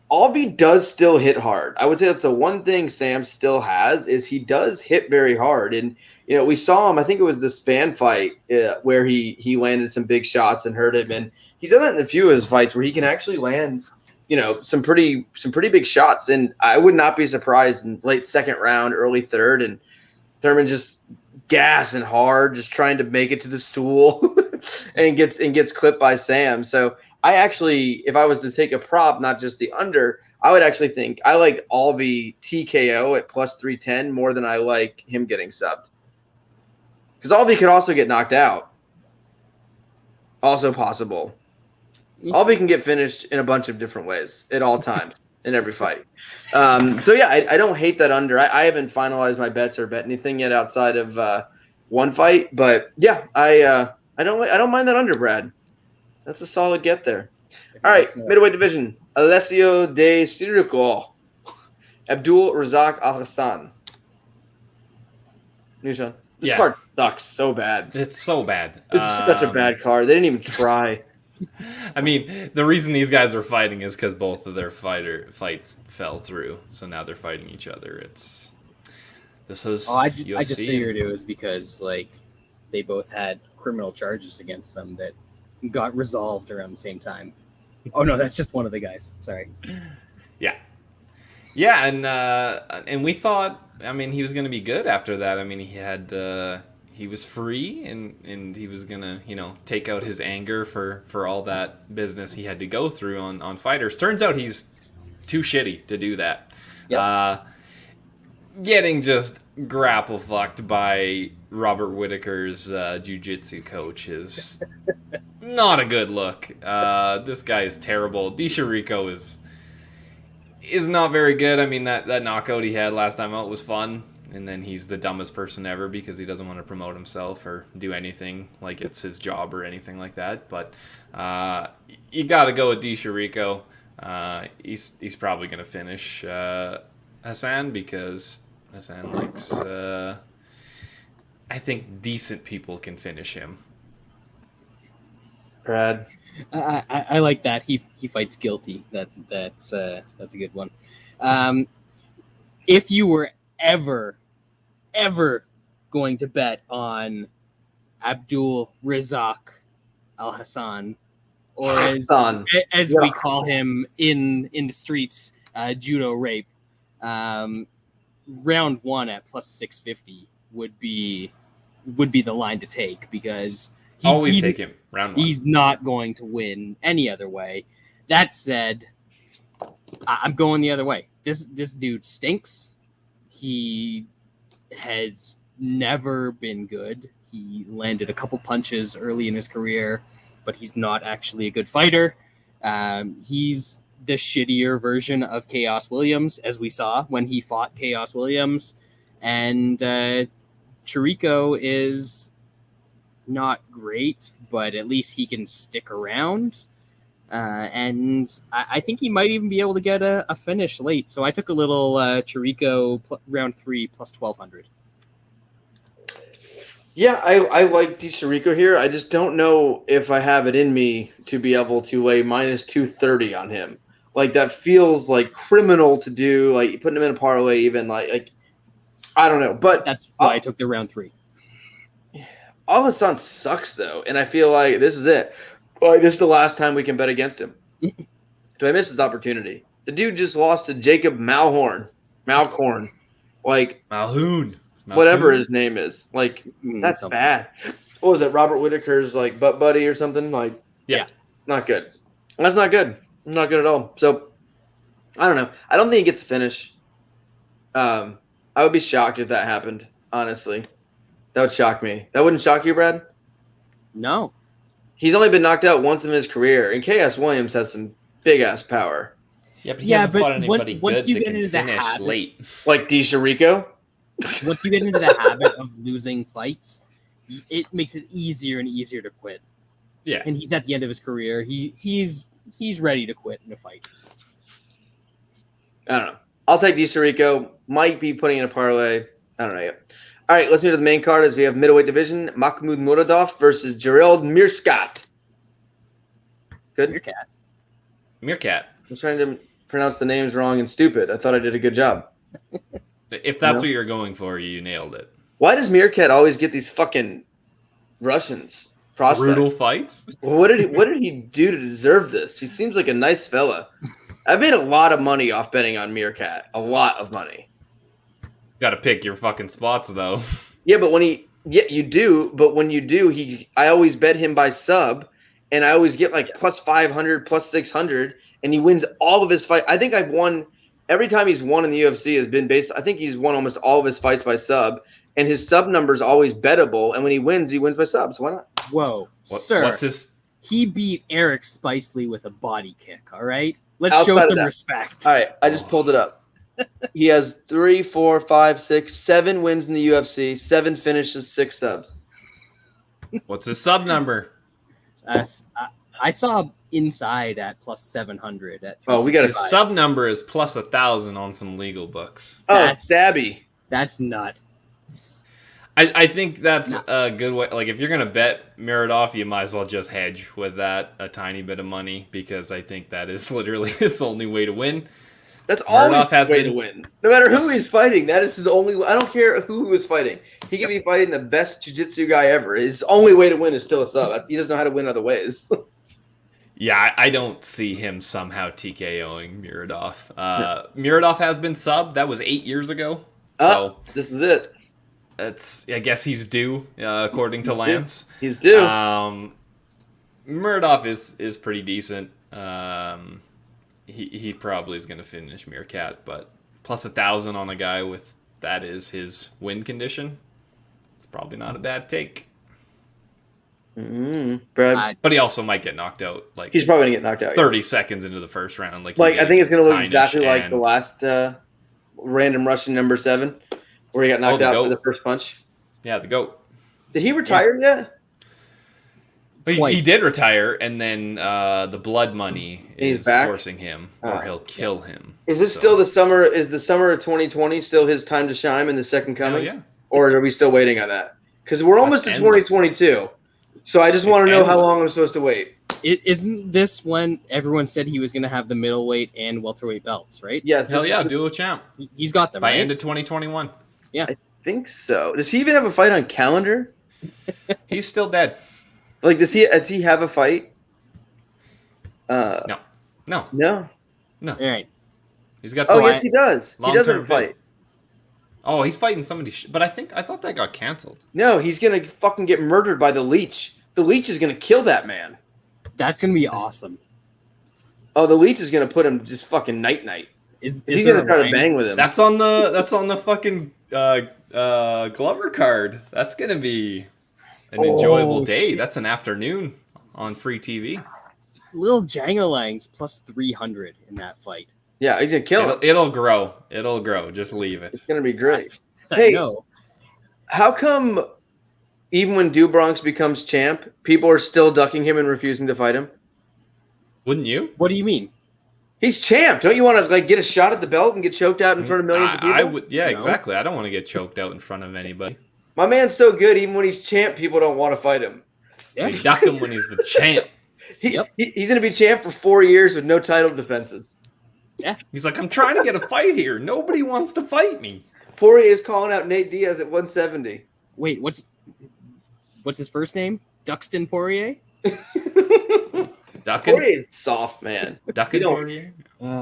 Alvey does still hit hard. I would say that's the one thing Sam still has is he does hit very hard. And, we saw him, I think it was the Span fight where he landed some big shots and hurt him. And he's done that in a few of his fights where he can actually land, some pretty big shots. And I would not be surprised in late second round, early third, and Turman just gassing hard, just trying to make it to the stool and gets clipped by Sam. So I actually, if I was to take a prop, not just the under, I would actually think I like Alvey TKO at plus 310 more than I like him getting subbed. Because Alvey could also get knocked out. Also possible. Alvey can get finished in a bunch of different ways at all times in every fight. So yeah, I don't hate that under. I haven't finalized my bets or bet anything yet outside of one fight, but yeah, I don't mind that under, Brad. That's a solid get there. All right, middleweight division. Alessio de Chirico, Abdul Razak Alhassan. Meerschaert. This card sucks so bad. It's so bad. It's such a bad card. They didn't even try. I mean, the reason these guys are fighting is because both of their fights fell through. So now they're fighting each other. I just figured it was because they both had criminal charges against them that got resolved around the same time. Oh no, that's just one of the guys. Sorry. Yeah, and we thought, I mean, he was going to be good after that. I mean, he was free and he was going to, take out his anger for all that business he had to go through on fighters. Turns out he's too shitty to do that. Yep. Getting just grapple fucked by Robert Whittaker's jiu-jitsu coach is not a good look. This guy is terrible. Chirico is not very good. I mean, that knockout he had last time out was fun. and then he's the dumbest person ever because he doesn't want to promote himself or do anything like it's his job or anything like that. But you got to go with Chirico. He's probably going to finish Hiestand because Hiestand likes. I think decent people can finish him. Brad, I like that. He fights guilty. That's a good one. If you were ever going to bet on Abdul Razak Alhassan, or as we call him in the streets, judo rape, round one at plus 650 would be the line to take because take him round one. He's not going to win any other way. That said, I'm going the other way. This dude stinks. He has never been good. He landed a couple punches early in his career, but he's not actually a good fighter. He's the shittier version of Chaos Williams, as we saw when he fought Chaos Williams. And Chirico is not great, but at least he can stick around. And I think he might even be able to get a finish late. So I took a little Chirico round 3 plus 1,200. Yeah, I like Chirico here. I just don't know if I have it in me to be able to lay minus 230 on him. Like, that feels like criminal to do. Like, putting him in a parlay even. Like I don't know. But that's why I took the round 3. Alhassan sucks, though. And I feel like this is it. Like, this is the last time we can bet against him. Do I miss this opportunity? The dude just lost to Jacob Malhorn. Like, Malhoun. Whatever his name is. Like, that's something bad. What was it? Robert Whitaker's, like, butt buddy or something? Like, yeah. Not good. That's not good. Not good at all. So, I don't know. I don't think he gets a finish. I would be shocked if that happened, honestly. That would shock me. That wouldn't shock you, Brad? No. He's only been knocked out once in his career, and K.S. Williams has some big-ass power. Yeah, but he hasn't fought anybody once good you that get can into the finish habit, late. Like Chirico? Once you get into the habit of losing fights, it makes it easier and easier to quit. Yeah. And he's at the end of his career. He's ready to quit in a fight. I don't know. I'll take Chirico. Might be putting in a parlay. I don't know yet. All right, let's move to the main card as we have middleweight division. Mahmoud Muradov versus Gerald Meerschaert. Good? Meerkat. I'm trying to pronounce the names wrong and stupid. I thought I did a good job. If that's what you're going for, you nailed it. Why does Meerkat always get these fucking Russians prospects? Brutal fights? What did he do to deserve this? He seems like a nice fella. I've made a lot of money off betting on Meerkat. A lot of money. Got to pick your fucking spots, though. Yeah, but you do. But when you do, I always bet him by sub, and I always get like plus 500, plus 600, and he wins all of his fights. I think I've won every time he's won in the UFC has been based. I think he's won almost all of his fights by sub, and his sub number is always bettable. And when he wins by sub. So why not? Whoa, sir! What's his? He beat Eric Spicely with a body kick. All right, let's show some respect. All right, I just pulled it up. He has 3, 4, 5, 6, 7 wins in the UFC, 7 finishes, 6 subs. What's his sub number? I saw inside at plus 700 at. Oh, we got his sub number is plus 1,000 on some legal books. Stabby. That's nuts. I think that's a good way. Like, if you're gonna bet Muradov, you might as well just hedge with that a tiny bit of money because I think that is literally his only way to win. That's always his way to win. No matter who he's fighting, that is his only. I don't care who he was fighting. He could be fighting the best jiu-jitsu guy ever. His only way to win is still a sub. He doesn't know how to win other ways. Yeah, I don't see him somehow TKOing Muradov. Muradov has been subbed. That was 8 years ago. So this is it. I guess he's due, according to Lance. He's due. Muradov is pretty decent. He probably is going to finish Meerkat, but plus 1,000 on a guy with that is his win condition. It's probably not a bad take. Brad. But he also might get knocked out. Like he's probably going to get knocked out. 30 seconds into the first round. Like I think it's going to look exactly like the last random Russian number 7. where he got knocked out for the first punch. Yeah, the GOAT. Did he retire yet? He did retire, and then the blood money is forcing him, or he'll kill him. Is this still the summer? Is the summer of 2020 still his time to shine in the second coming? Yeah. Or are we still waiting on that? Because we're almost to 2022. So I just want to know how long I'm supposed to wait. Isn't this when everyone said he was going to have the middleweight and welterweight belts, right? Yes. Hell yeah, dual champ. He's got them, by right? end of 2021. Yeah. I think so. Does he even have a fight on calendar? He's still dead. Like, does he have a fight? No. All right. He's got some yes, he does. He does have a fight. Oh, he's fighting somebody. But I thought that got canceled. No, he's going to fucking get murdered by the Leech. The Leech is going to kill that man. That's going to be awesome. Oh, the Leech is going to put him just fucking night-night. He's going to try to bang with him. That's on the fucking Glover card. That's going to be an enjoyable day. Shit. That's an afternoon on free TV. Lil Jangalang's plus 300 in that fight. Yeah, he's going to kill him. It'll grow. It'll grow. Just leave it. It's going to be great. I know. How come even when Dubronx becomes champ, people are still ducking him and refusing to fight him? Wouldn't you? What do you mean? He's champ. Don't you want to get a shot at the belt and get choked out in front of millions of people? I would. Yeah, exactly. I don't want to get choked out in front of anybody. My man's so good. Even when he's champ, people don't want to fight him. Yeah, you duck him when he's the champ. He's going to be champ for 4 years with no title defenses. Yeah. He's like, I'm trying to get a fight here. Nobody wants to fight me. Poirier is calling out Nate Diaz at 170. Wait, what's his first name? Duxton Poirier? Poirier is soft, man. Ducking Poirier?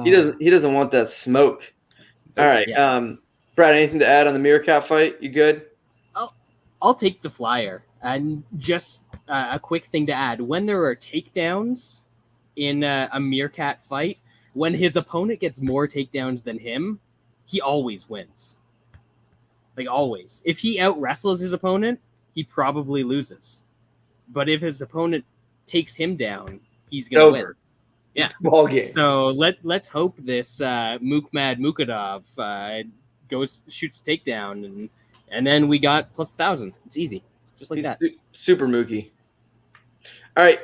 He doesn't want that smoke. All right. Yeah. Brad, anything to add on the Meerschaert fight? You good? I'll take the flyer. And just a quick thing to add. When there are takedowns in a Meerschaert fight, when his opponent gets more takedowns than him, he always wins. Like, always. If he out-wrestles his opponent, he probably loses. But if his opponent takes him down, he's going to win. Yeah. Ball game. So let's hope this Muradov shoots a takedown, and then we got plus 1,000. It's easy. Just like that. Super Mookie. All right,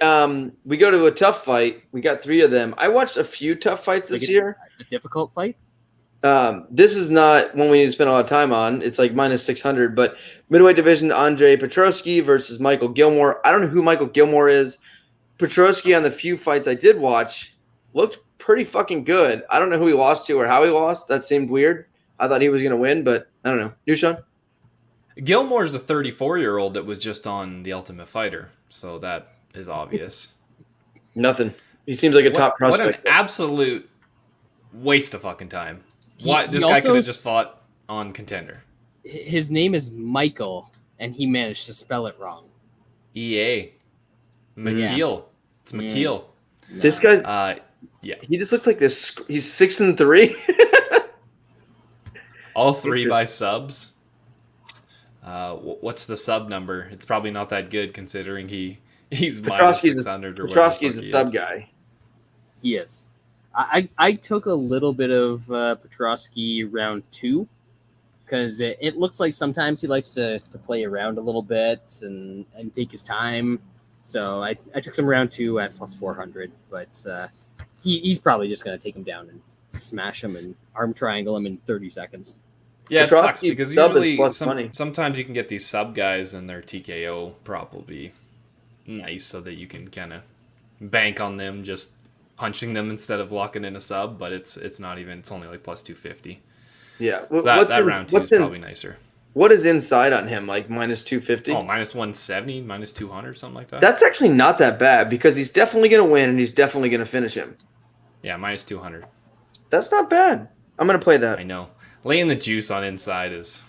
we go to a tough fight. We got 3 of them. I watched a few tough fights this year. A difficult fight? This is not one we need to spend a lot of time on. It's like minus 600. But middleweight division, Andre Petroski versus Michael Gillmore. I don't know who Michael Gillmore is. Petroski, on the few fights I did watch, looked pretty fucking good. I don't know who he lost to or how he lost. That seemed weird. I thought he was going to win, but I don't know. You, Sean? Gillmore's a 34-year-old that was just on The Ultimate Fighter, so that is obvious. Nothing. He seems like a top prospect. What an absolute waste of fucking time. This guy could have just fought on Contender. His name is Michael, and he managed to spell it wrong. EA. McKeel. Yeah. It's McKeel. No. This guy, he just looks like this. He's 6-3. All 3 by subs. What's the sub number? It's probably not that good considering he's minus 600 or whatever. Petroski's a sub guy. He is. I took a little bit of Petroski round 2 because it looks like sometimes he likes to play around a little bit and take his time. So I took some round 2 at plus 400, but he's probably just going to take him down and smash him and arm triangle him in 30 seconds. Yeah, it sucks because usually sometimes you can get these sub guys and their TKO probably nice so that you can kind of bank on them just punching them instead of locking in a sub, but it's not even. It's only like plus 250. Yeah, so that round 2 is probably nicer. What is inside on him? Like minus 250? Oh, minus 170, minus 200, something like that. That's actually not that bad because he's definitely going to win and he's definitely going to finish him. Yeah, minus 200. That's not bad. I'm going to play that. I know. Laying the juice on inside is...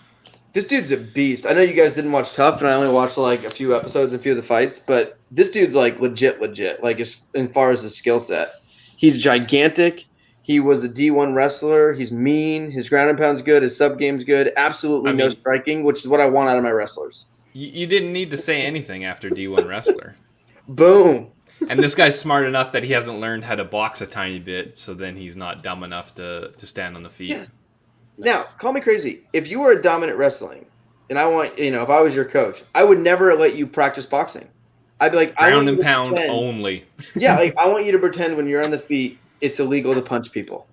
This dude's a beast. I know you guys didn't watch Tough, and I only watched like a few episodes, a few of the fights, but this dude's like legit. Like as far as his skill set. He's gigantic. He was a D1 wrestler. He's mean. His ground and pound's good. His sub game's good. Absolutely no striking, which is what I want out of my wrestlers. You didn't need to say anything after D1 wrestler. Boom. And this guy's smart enough that he hasn't learned how to box a tiny bit, so then he's not dumb enough to stand on the feet. Yes. Now, call me crazy. If you were a dominant wrestling, and I want, if I was your coach, I would never let you practice boxing. I'd be like, ground and pound only. Yeah, like I want you to pretend when you're on the feet, it's illegal to punch people.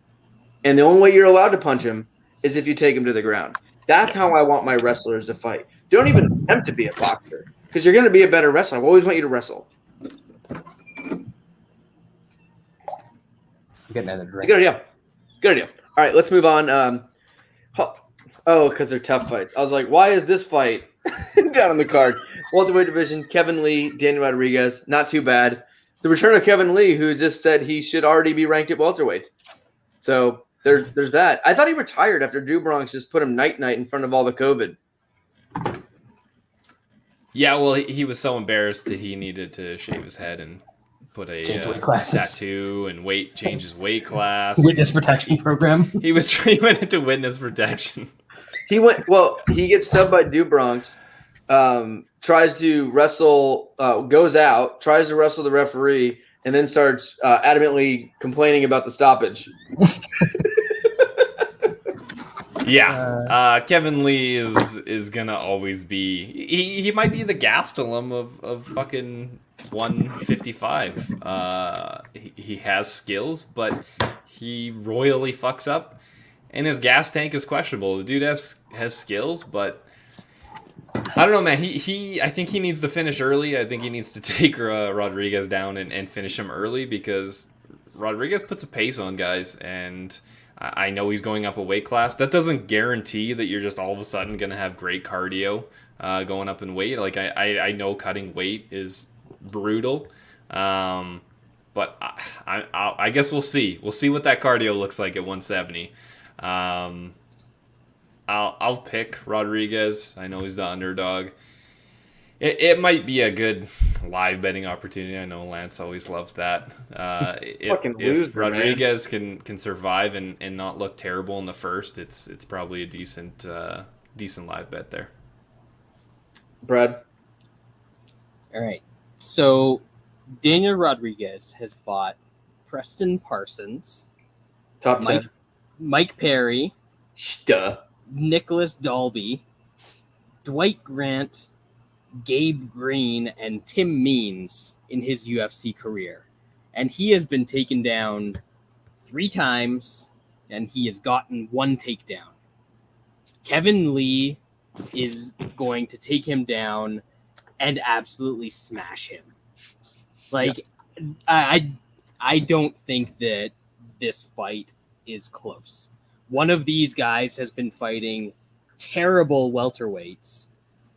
And the only way you're allowed to punch them is if you take them to the ground. That's how I want my wrestlers to fight. Don't even attempt to be a boxer because you're going to be a better wrestler. I always want you to wrestle. Get another drink. Good idea. Good idea. All right, let's move on. Because they're tough fights. I was like, why is this fight down on the card? Welterweight division, Kevin Lee, Daniel Rodriguez, not too bad. The return of Kevin Lee, who just said he should already be ranked at welterweight. So there's that. I thought he retired after Drew Bronx just put him night-night in front of all the COVID. Yeah, well, he was so embarrassed that he needed to shave his head and put a tattoo and change his weight class. Witness protection program. He went into witness protection. He gets subbed by Drew Bronx, tries to wrestle, goes out, tries to wrestle the referee, and then starts adamantly complaining about the stoppage. Yeah, Kevin Lee is gonna always be. He might be the Gastelum of fucking 155. He has skills, but he royally fucks up, and his gas tank is questionable. The dude has skills, but I don't know, man. I think he needs to finish early. I think he needs to take Rodriguez down and finish him early because Rodriguez puts a pace on guys, and I know he's going up a weight class. That doesn't guarantee that you're just all of a sudden going to have great cardio going up in weight. Like, I know cutting weight is brutal, but I guess we'll see. We'll see what that cardio looks like at 170. I'll pick Rodriguez. I know he's the underdog. It might be a good live betting opportunity. I know Lance always loves that. If Rodriguez can survive and not look terrible in the first, it's probably a decent live bet there. Brad? All right. So Daniel Rodriguez has fought Preston Parsons, Top 10. Mike Perry, Duh. Nicholas Dalby, Dwight Grant, Gabe Green, and Tim Means in his UFC career. And he has been taken down 3 times, and he has gotten 1 takedown. Kevin Lee is going to take him down and absolutely smash him. Like, yeah. I don't think that this fight is close. One of these guys has been fighting terrible welterweights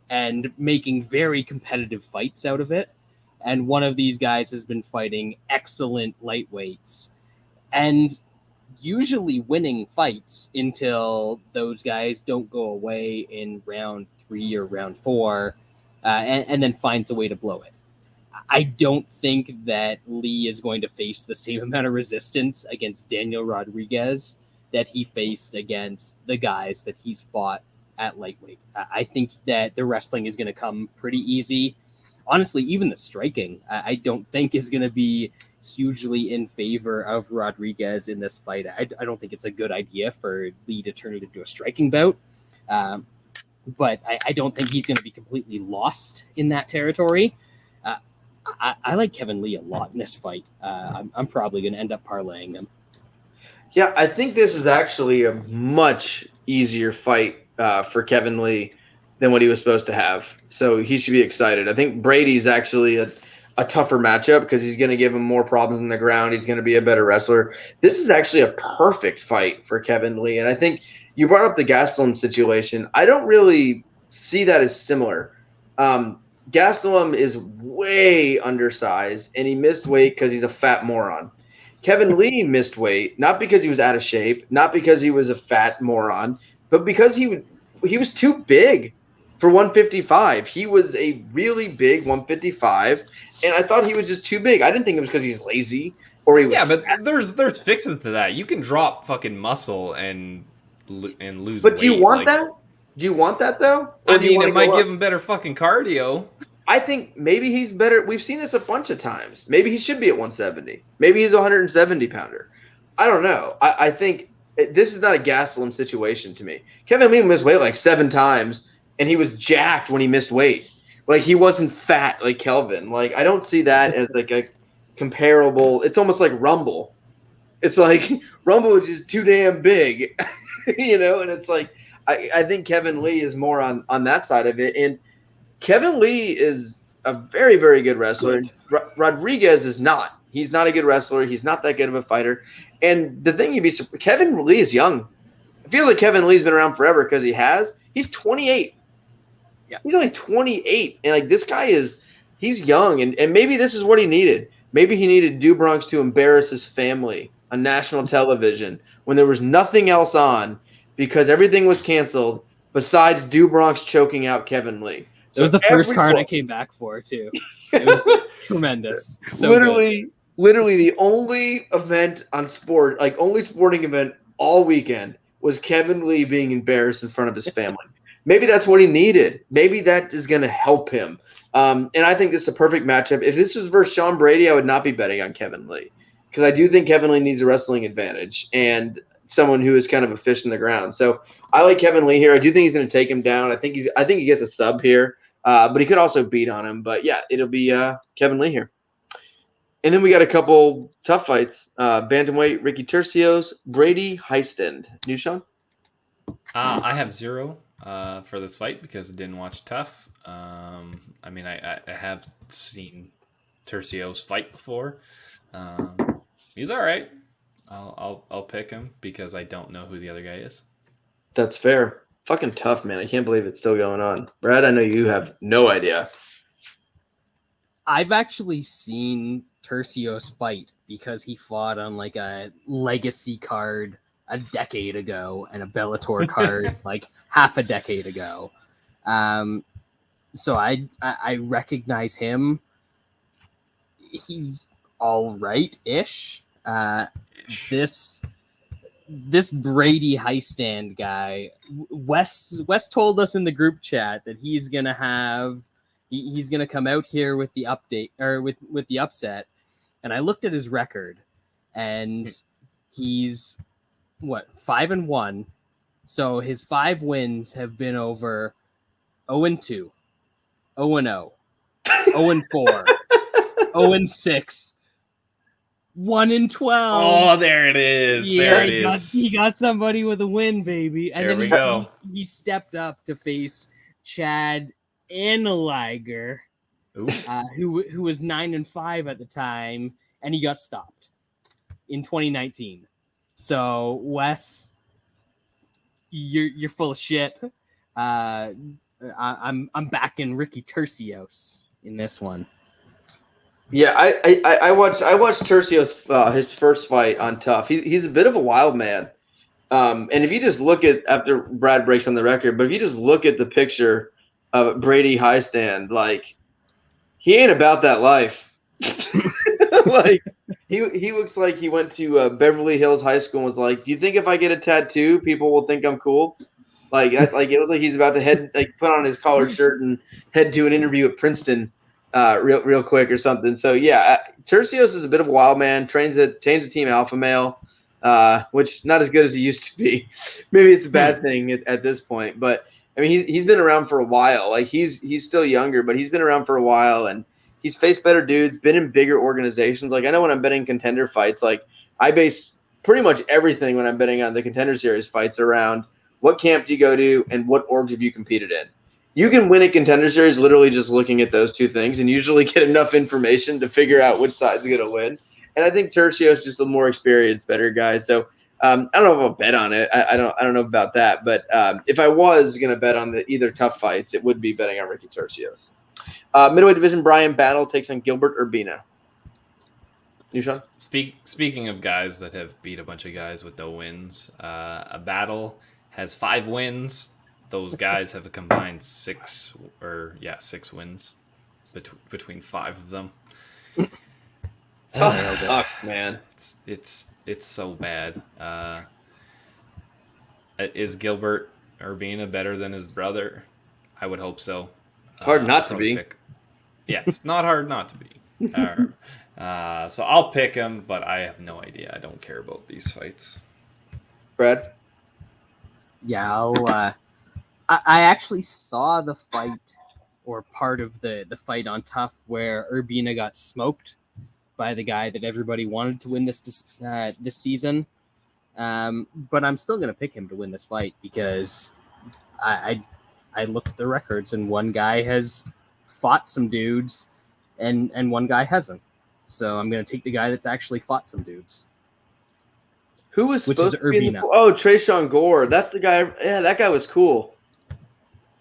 and making very competitive fights out of it. And one of these guys has been fighting excellent lightweights and usually winning fights until those guys don't go away in round 3 or round 4 and then finds a way to blow it. I don't think that Lee is going to face the same amount of resistance against Daniel Rodriguez that he faced against the guys that he's fought at lightweight. I think that the wrestling is going to come pretty easy. Honestly, even the striking, I don't think is going to be hugely in favor of Rodriguez in this fight. I don't think it's a good idea for Lee to turn it into a striking bout. But I don't think he's going to be completely lost in that territory. I like Kevin Lee a lot in this fight. I'm probably going to end up parlaying him. Yeah, I think this is actually a much easier fight for Kevin Lee than what he was supposed to have. So he should be excited. I think Brady's actually a tougher matchup because he's going to give him more problems on the ground. He's going to be a better wrestler. This is actually a perfect fight for Kevin Lee. And I think you brought up the Gastelum situation. I don't really see that as similar. Gastelum is way undersized, and he missed weight because he's a fat moron. Kevin Lee missed weight, not because he was out of shape, not because he was a fat moron, but because he was too big for 155. He was a really big 155, and I thought he was just too big. I didn't think it was because he's lazy or he was but there's fixes to that. You can drop fucking muscle and lose weight. But do you want that? Do you want that, though? I mean, it might give him better fucking cardio. I think maybe he's better. We've seen this a bunch of times. Maybe he should be at 170. Maybe he's a 170-pounder. I don't know. I think this is not a Gastelum situation to me. Kevin Lee missed weight like 7 times, and he was jacked when he missed weight. Like, he wasn't fat like Kelvin. Like, I don't see that as like a comparable. It's almost like Rumble. It's like Rumble is just too damn big, you know. And it's like I think Kevin Lee is more on that side of it. And Kevin Lee is a very, very good wrestler. Rodriguez is not. He's not a good wrestler. He's not that good of a fighter. And the thing Kevin Lee is young. I feel like Kevin Lee's been around forever because he's 28. Yeah. He's only 28. And like, this guy he's young, and maybe this is what he needed. Maybe he needed Dubronx to embarrass his family on national television when there was nothing else on because everything was canceled besides Dubronx choking out Kevin Lee. It was the first card I came back for too. It was tremendous. So Literally the only event on sport, like only sporting event all weekend, was Kevin Lee being embarrassed in front of his family. Maybe that's what he needed. Maybe that is going to help him. And I think this is a perfect matchup. If this was versus Sean Brady, I would not be betting on Kevin Lee because I do think Kevin Lee needs a wrestling advantage and someone who is kind of a fish in the ground. So I like Kevin Lee here. I do think he's going to take him down. I think he gets a sub here, but he could also beat on him. But yeah, it'll be Kevin Lee here. And then we got a couple tough fights. Bantamweight, Ricky Turcios, Brady Hiestand. New Sean? I have 0 for this fight because I didn't watch Tough. I mean, I have seen Turcios fight before. He's all right. I'll pick him because I don't know who the other guy is. That's fair. Fucking Tough, man. I can't believe it's still going on. Brad, I know you have no idea. I've actually seen Turcios fight because he fought on like a legacy card a decade ago and a Bellator card like half a decade ago. So I recognize him. He's all right-ish. This Brady Hiestand guy, Wes told us in the group chat that he's gonna come out here with the update or with the upset. And I looked at his record, and he's 5-1. So his 5 wins have been over 0-2, 0-0, 0-4, 0-6, 1-12. Oh, there it is. Yeah, there it is. He got somebody with a win, baby. And there then we go. He stepped up to face Chad Anneliger, who was 9-5 at the time, and he got stopped in 2019. So Wes, you're full of shit. I'm backing Ricky Turcios in this one. Yeah, I watched Turcios his first fight on Tough. He's a bit of a wild man. And if you just look at after Brad breaks on the record, but if you just look at the picture of Brady Hiestand, like, he ain't about that life. Like, he looks like he went to Beverly Hills High School and was like, "Do you think if I get a tattoo, people will think I'm cool?" Like it looks like he's about to put on his collared shirt and head to an interview at Princeton, real quick or something. So yeah, Turcios is a bit of a wild man. Trains the team Alpha Male, which not as good as he used to be. Maybe it's a bad thing at this point, but I mean, he's been around for a while. Like, he's still younger, but he's been around for a while, and he's faced better dudes, been in bigger organizations. Like, I know when I'm betting contender fights, like, I base pretty much everything when I'm betting on the contender series fights around what camp do you go to and what orgs have you competed in. You can win a contender series literally just looking at those two things and usually get enough information to figure out which side's going to win. And I think Turcios is just a more experienced, better guy. So I don't know if I'll bet on it. I don't know about that. But if I was going to bet on either tough fights, it would be betting on Ricky Turcios. Middleweight division, Brian Battle takes on Gilbert Urbina. You, Sean? Speaking of guys that have beat a bunch of guys with no wins, a Battle has 5 wins. Those guys have a combined 6 wins between 5 of them. Fuck, man. It's so bad. Is Gilbert Urbina better than his brother? I would hope so. It's hard not to be. Yeah, it's not hard not to be. So I'll pick him, but I have no idea. I don't care about these fights. Brad? Yeah, I actually saw the fight, or part of the fight on Tough, where Urbina got smoked by the guy that everybody wanted to win this season. But I'm still going to pick him to win this fight because I looked at the records, and one guy has fought some dudes and one guy hasn't. So I'm going to take the guy that's actually fought some dudes. Who was which supposed is to be Urbina. Trayshawn Gore. That's the guy. Yeah, that guy was cool.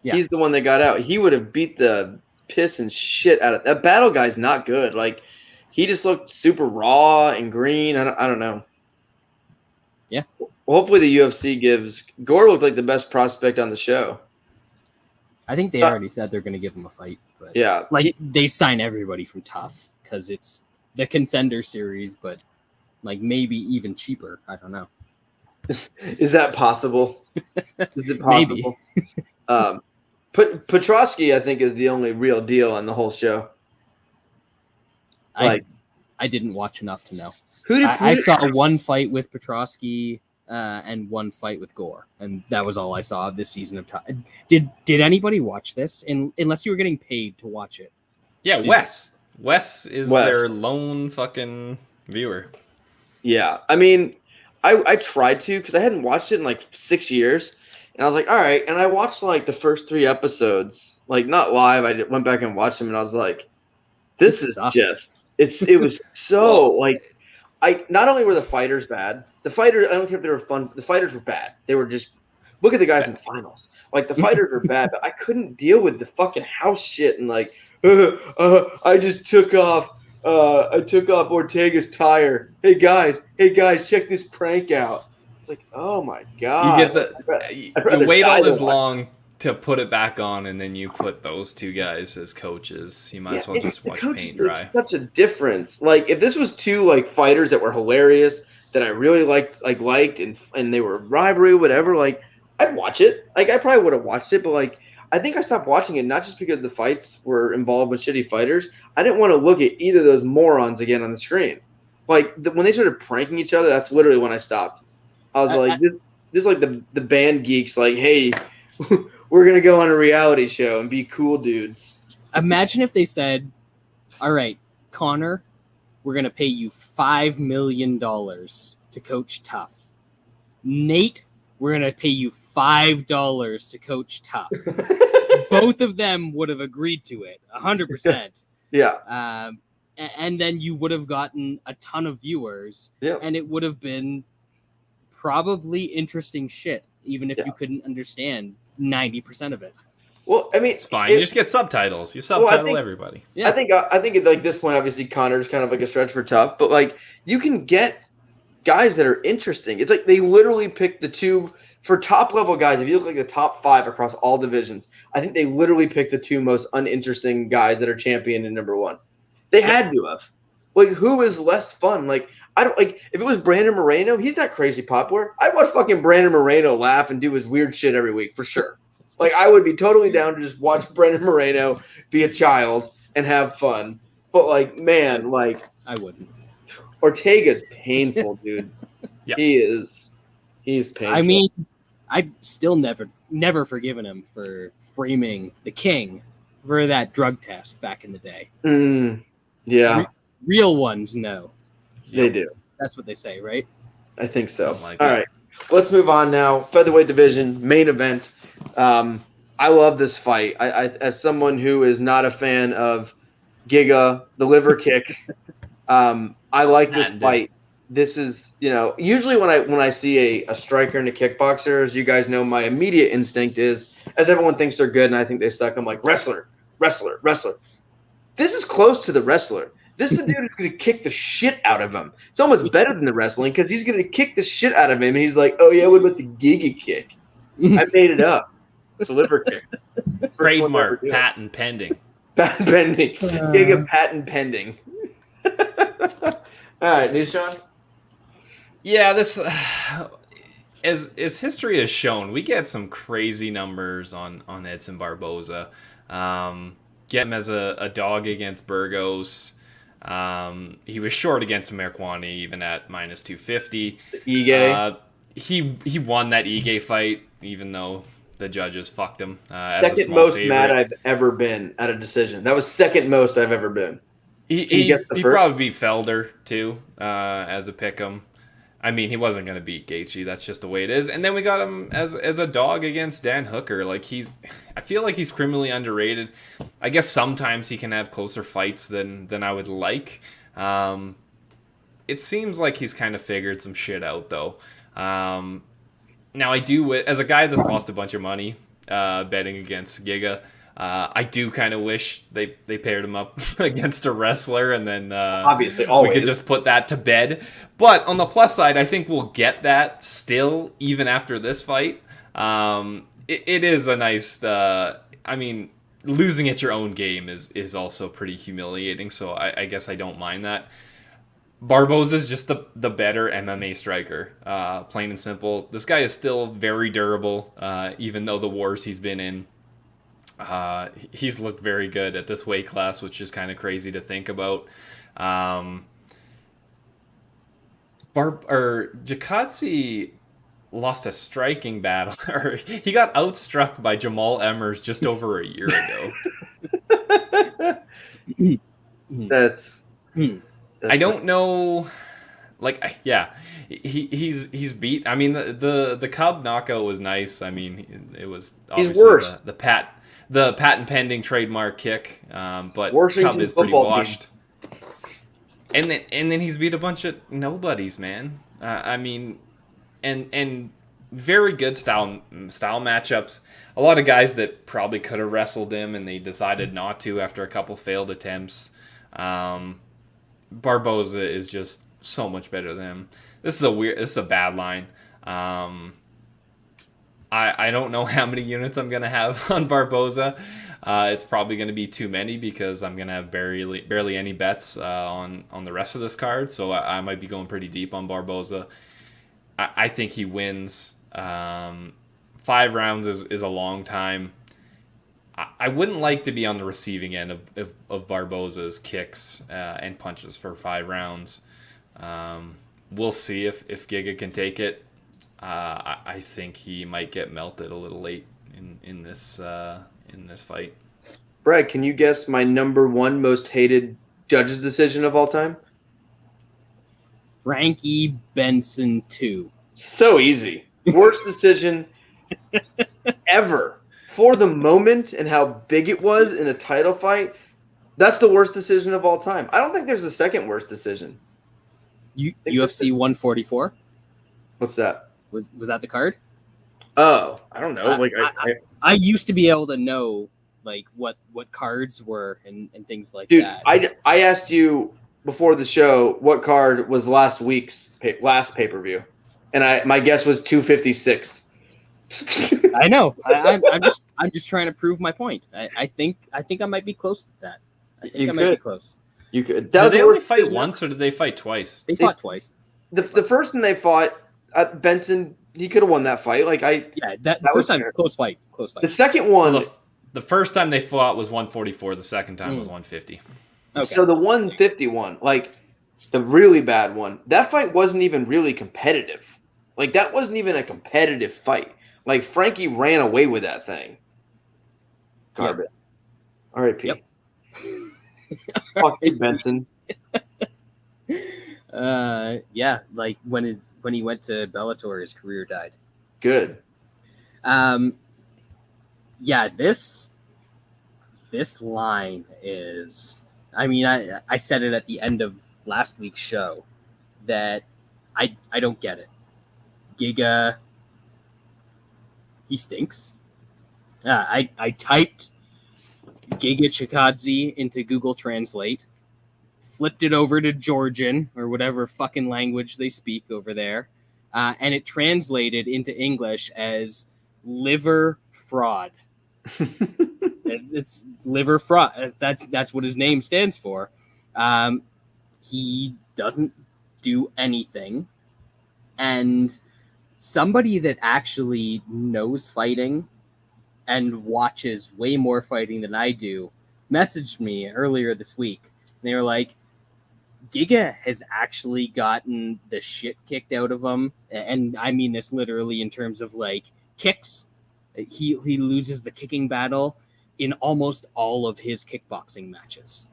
Yeah. He's the one that got out. He would have beat the piss and shit out of that. Battle guy's not good. Like, he just looked super raw and green. I don't know. Yeah. Well, hopefully the UFC gives Gore looked like the best prospect on the show. I think they already said they're going to give him a fight. But yeah. They sign everybody from Tough because it's the Contender Series, but like maybe even cheaper. I don't know. Is that possible? Is it possible? Maybe. Petroski, I think, is the only real deal on the whole show. I didn't watch enough to know. I saw one fight with Petroski and one fight with Gore, and that was all I saw of this season of Tough. Did anybody watch this? Unless you were getting paid to watch it. Yeah, Wes is their lone fucking viewer. Yeah, I mean, I tried to because I hadn't watched it in like 6 years, and I was like, all right, and I watched like the first 3 episodes, like not live. I went back and watched them, and I was like, this is sucks. It was so like, not only were the fighters bad, I don't care if they were fun. The fighters were bad. They were just look at the guys in the finals. Like the fighters were bad, but I couldn't deal with the fucking house shit and like, I just took off. I took off Ortega's tire. Hey guys, check this prank out. It's like, oh my god. You get you wait all this long to put it back on, and then you put those 2 guys as coaches. You might as well just watch paint dry. Such a difference. Like if this was 2 like fighters that were hilarious that I really liked and they were rivalry, whatever. Like I'd watch it. Like I probably would have watched it, but like. I think I stopped watching it not just because the fights were involved with shitty fighters. I didn't want to look at either of those morons again on the screen. Like when they started pranking each other, that's literally when I stopped. I was like, this is like the band geeks. Like, hey, we're gonna go on a reality show and be cool dudes. Imagine if they said, "All right, Connor, we're gonna pay you $5 million to coach Tough. Nate, we're going to pay you $5 to coach Tough." Both of them would have agreed to it, 100%. Yeah. And then you would have gotten a ton of viewers, and it would have been probably interesting shit, even if you couldn't understand 90% of it. Well, I mean, it's fine. You just get subtitles. You subtitle everybody. Yeah. I think at like this point, obviously, Connor's kind of like a stretch for Tough, but like you can get guys that are interesting. It's like they literally picked the 2 for top level guys. If you look like the top 5 across all divisions, I think they literally picked the 2 most uninteresting guys that are champion and number 1. They had to have. Like, who is less fun? Like, I don't like if it was Brandon Moreno. He's not crazy popular. I'd watch fucking Brandon Moreno laugh and do his weird shit every week for sure. Like, I would be totally down to just watch Brandon Moreno be a child and have fun. But like, man, like I wouldn't. Ortega's painful, dude. Yep. He's painful. I mean, I've still never forgiven him for framing the king for that drug test back in the day. Yeah. Real ones, no. They do. That's what they say, right? I think so. Like all right. Let's move on now. Featherweight division, main event. I love this fight. I as someone who is not a fan of Giga, the liver kick, I like this fight. This is, usually when I see a striker and a kickboxer, as you guys know, my immediate instinct is, as everyone thinks they're good and I think they suck, I'm like, wrestler. This is close to the wrestler. This is the dude who's going to kick the shit out of him. It's almost better than the wrestling because he's going to kick the shit out of him, and he's like, oh, yeah, what about the Giga kick? I made it up. It's a liver kick. Trademark, patent pending. Patent pending. Giga patent pending. All right, Nishan? Yeah, this as history has shown, we get some crazy numbers on Edson Barboza. Get him as a dog against Burgos. He was short against Merquani, even at minus 250. Ige. he won that Ige fight, even though the judges fucked him. Second most mad I've ever been at a decision. That was second most I've ever been. He probably beat Felder too as a pick'em. I mean, he wasn't going to beat Gaethje. That's just the way it is. And then we got him as a dog against Dan Hooker. Like I feel like he's criminally underrated. I guess sometimes he can have closer fights than I would like. It seems like he's kind of figured some shit out though. Now I do, as a guy that's lost a bunch of money betting against Giga, I do kind of wish they paired him up against a wrestler, and then obviously always. We could just put that to bed. But on the plus side, I think we'll get that still, even after this fight. It is a nice. I mean, losing at your own game is also pretty humiliating. So I guess I don't mind that. Barboza's just the better MMA striker, plain and simple. This guy is still very durable, even though the wars he's been in. He's looked very good at this weight class, which is kind of crazy to think about. Chikadze lost a striking battle, or he got outstruck by Jamal Emmers just over a year ago. That's I don't know. Like, yeah, he's beat. I mean, the Cub knockout was nice. I mean, it was obviously the patent pending trademark kick. But Washington Cub is pretty washed. And then he's beat a bunch of nobodies, man. I mean, and very good style matchups. A lot of guys that probably could have wrestled him, and they decided not to after a couple failed attempts. Barboza is just so much better than him. This is a bad line. I don't know how many units I'm gonna have on Barboza. It's probably gonna be too many because I'm gonna have barely any bets on the rest of this card. So I might be going pretty deep on Barboza. I think he wins. 5 rounds is a long time. I wouldn't like to be on the receiving end of Barboza's kicks and punches for 5 rounds. We'll see if Giga can take it. I think he might get melted a little late in this fight. Brad, can you guess my number 1 most hated judge's decision of all time? Frankie Benson 2. So easy. Worst decision ever. For the moment and how big it was in a title fight, that's the worst decision of all time. I don't think there's a second worst decision. UFC 144? What's that? Was that the card? Oh, I don't know. I used to be able to know like what cards were and things like that. I asked you before the show what card was last week's last pay-per-view, and my guess was 256. I know. I'm just trying to prove my point. I think I might be close to that. I think I might be close. You could. Did they only fight once, or did they fight twice? They fought twice. The first time they fought, Benson, he could have won that fight. That first time, close fight. The second one, so the first time they fought was 144. The second time was 150. Okay. So the 151, the really bad one, that fight wasn't even really competitive. That wasn't even a competitive fight. Frankie ran away with that thing. Garbage. Yep. R.I.P. Yep. Fuck you, Benson. Yeah, when he went to Bellator, his career died. Good. Yeah, this line is. I mean, I said it at the end of last week's show that I don't get it. Giga. He stinks. I typed Giga Chikadze into Google Translate, flipped it over to Georgian or whatever fucking language they speak over there, and it translated into English as liver fraud. It's liver fraud. That's what his name stands for. He doesn't do anything, and somebody that actually knows fighting and watches way more fighting than I do messaged me earlier this week. They were like, Giga has actually gotten the shit kicked out of him, and I mean this literally in terms of like kicks. He loses the kicking battle in almost all of his kickboxing matches.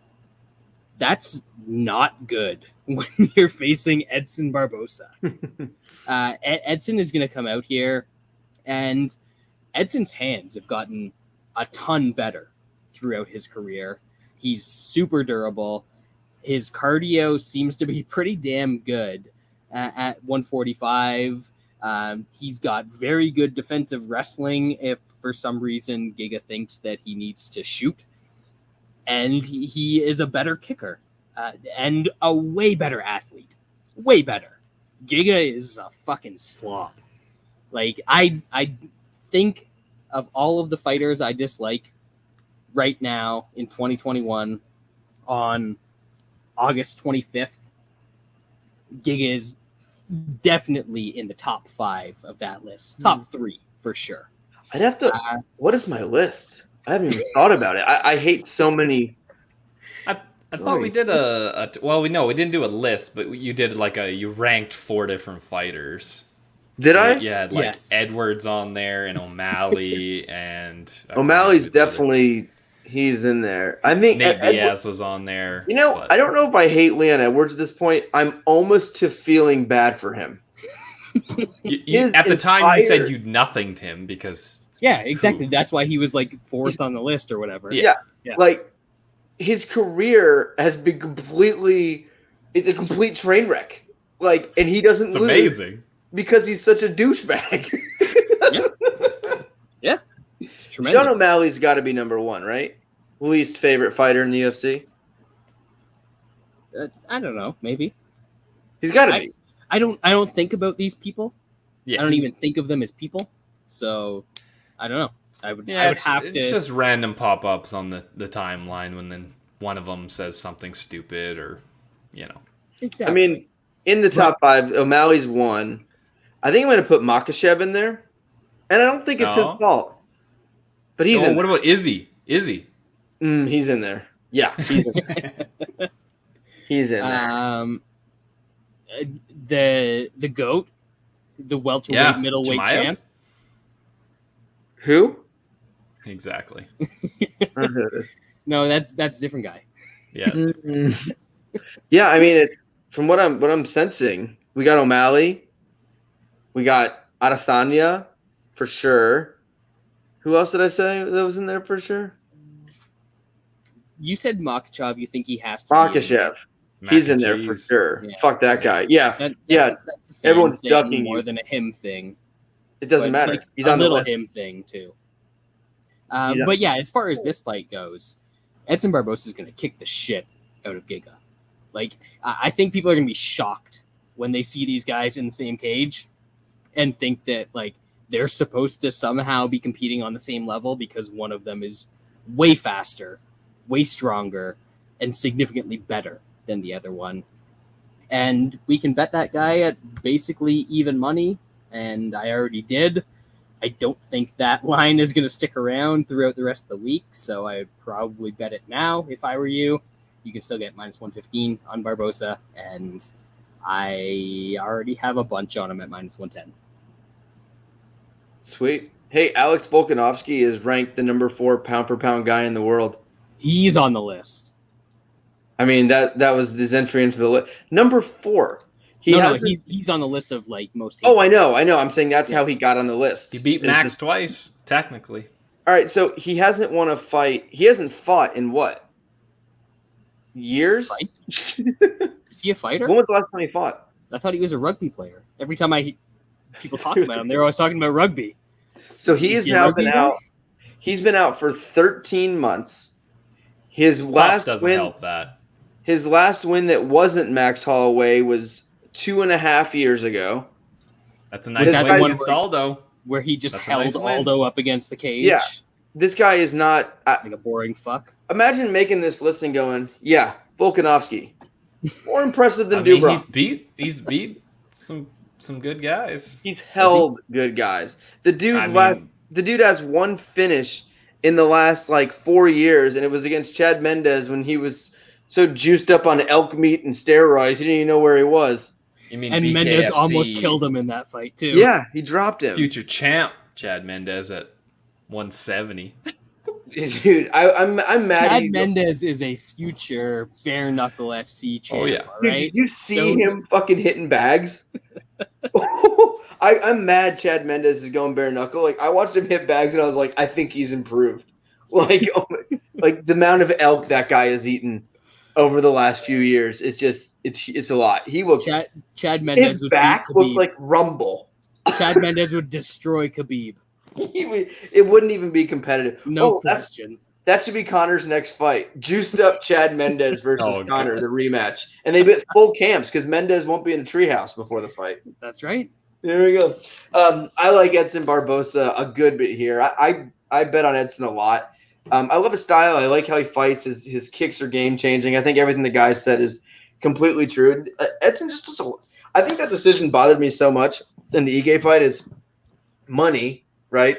That's not good when you're facing Edson Barboza. Edson is going to come out here, and Edson's hands have gotten a ton better throughout his career. He's super durable. His cardio seems to be pretty damn good at 145. He's got very good defensive wrestling if for some reason Giga thinks that he needs to shoot. And he is a better kicker and a way better athlete. Way better. Giga is a fucking slob. Like, I think of all of the fighters I dislike right now in 2021 on August 25th, Giga is definitely in the top 5 of that list. Top 3 for sure. I'd have to. What is my list? I haven't even thought about it. I hate so many. I thought we did we didn't do a list, but you did you ranked 4 different fighters. Did I? Yeah, yes. Edwards on there and O'Malley and O'Malley's definitely he's in there. I think Nate Diaz was on there. You know, I don't know if I hate Leon Edwards at this point. I'm almost to feeling bad for him. At the time, you said you'd nothinged him because. Yeah, exactly. That's why he was like 4th on the list or whatever. Yeah. Like his career has been it's a complete train wreck. Like, and he doesn't it's lose amazing because he's such a douchebag. Yeah. It's tremendous. Sean O'Malley's got to be number 1, right? Least favorite fighter in the UFC. I don't know. Maybe he's got to be. I don't think about these people. Yeah. I don't even think of them as people. So I don't know. I would have to. It's just random pop-ups on the timeline when then one of them says something stupid or, Exactly. I mean, in the top 5, O'Malley's 1. I think I'm going to put Makhachev in there, and I don't think it's his fault. But he's in. What about Izzy? Izzy. He's in there. Yeah, he's in there. He's in there. The GOAT, the welterweight middleweight Chimaev? champ. Who? Exactly. No, that's a different guy. Yeah. Yeah, I mean, from what I'm sensing, we got O'Malley, we got Adesanya for sure. Who else did I say that was in there for sure? You said Makhachev. You think he has to? Makhachev. He's in there for sure. Yeah. Fuck that guy. Yeah. That's everyone's ducking more than a him thing. It doesn't matter. Like he's on a little the him thing too. But yeah, as far as this fight goes, Edson Barboza is going to kick the shit out of Giga. Like, I think people are going to be shocked when they see these guys in the same cage and think that like they're supposed to somehow be competing on the same level because one of them is way faster, way stronger, and significantly better than the other one. And we can bet that guy at basically even money, and I already did. I don't think that line is going to stick around throughout the rest of the week, so I'd probably bet it now if I were you. You can still get minus 115 on Barboza, and I already have a bunch on him at minus 110. Sweet. Hey, Alex Volkanovski is ranked the number 4 pound-for-pound guy in the world. He's on the list. I mean, that was his entry into the list. Number 4. He's on the list of like most. Oh, I know. I'm saying that's how he got on the list. He beat Max twice, technically. All right, so he hasn't won a fight. He hasn't fought in what? Years? Is he a fighter? When was the last time he fought? I thought he was a rugby player. Every time people talk about him, they're always talking about rugby. So he's now been out. He's been out for 13 months. His last win that wasn't Max Holloway was 2.5 years ago. That's a nice win against Aldo. Where he just held Aldo up against the cage. Yeah. This guy is not like a boring fuck. Imagine making this list and going, yeah, Volkanovski. More impressive than Dubrovsky. He's beat some good guys. He's held good guys. The dude has one finish in the last like 4 years, and it was against Chad Mendez when he was so juiced up on elk meat and steroids, he didn't even know where he was. You mean and BKFC, Mendes almost killed him in that fight too. Yeah, he dropped him. future champ Chad Mendes at 170. Dude, I'm mad. Chad Mendes is a future bare knuckle FC champ. Oh, yeah. Right? Dude, did you see him fucking hitting bags? I'm mad Chad Mendes is going bare knuckle. Like, I watched him hit bags and I was like, I think he's improved. Like, like the amount of elk that guy has eaten over the last few years, it's just it's a lot. He will. Chad Mendes His would back beat Khabib. looked like Rumble. Chad Mendes would destroy Khabib. It wouldn't even be competitive. No question. That should be Connor's next fight. Juiced up Chad Mendes versus Connor, God. the rematch. And they bet full camps because Mendes won't be in a treehouse before the fight. That's right. There we go. I like Edson Barboza a good bit here. I bet on Edson a lot. I love his style. I like how he fights. His kicks are game changing. I think everything the guy said is completely true. Edson I think that decision bothered me so much in the Ige fight. It's money, right?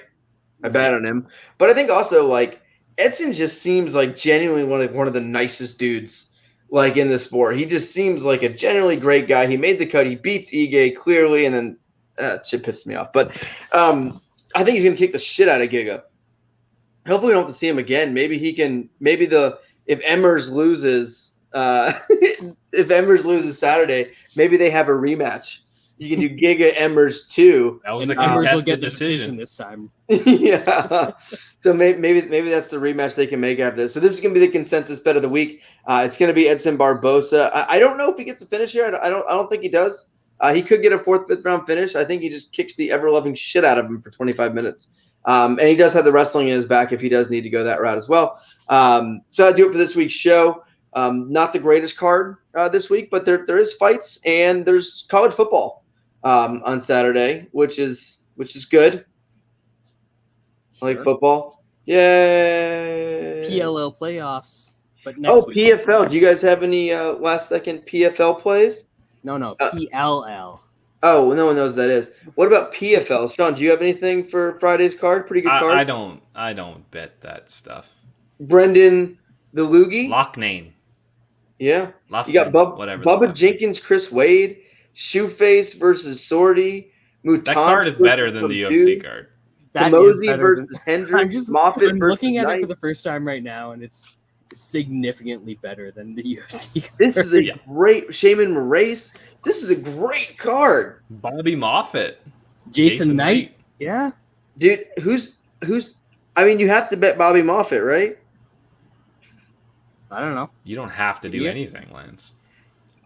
I bet on him. But I think also like Edson just seems like genuinely one of the nicest dudes like in the sport. He just seems like a genuinely great guy. He made the cut. He beats Ige clearly, and then shit pissed me off. But I think he's gonna kick the shit out of Giga. Hopefully we don't have to see him again. Maybe he can. If Emmers loses, if Emmers loses Saturday, maybe they have a rematch. You can do Giga Emmers 2. That was And a Emmers will contested get the decision. this time. Yeah. So maybe that's the rematch they can make after this. So this is going to be the consensus bet of the week. It's going to be Edson Barboza. I don't know if he gets a finish here. I don't think he does. He could get a 4th, 5th round finish. I think he just kicks the ever-loving shit out of him for 25 minutes. And he does have the wrestling in his back if he does need to go that route as well. So I do it for this week's show. Not the greatest card this week, but there is fights and there's college football on Saturday, which is good. I like football. Yay! PLL playoffs. But next week. PFL. Do you guys have any last-second PFL plays? No, PLL. Oh, no one knows what that is. What about PFL? Sean, do you have anything for Friday's card? Pretty good card. I don't bet that stuff. Brendan the Loogie. Loughnane. Yeah. Loughnane, You got Bubba Jenkins, Chris Wade, Shoeface versus Sorty. That card is better than the UFC card. Mosey versus Hendricks. I'm looking at it for the first time right now, and it's significantly better than the UFC card. This is a great Shaman Moraes. This is a great card. Bobby Moffitt. Jason Knight. Yeah. Dude, who's I mean, you have to bet Bobby Moffitt, right? I don't know. You don't have to do anything, Lance.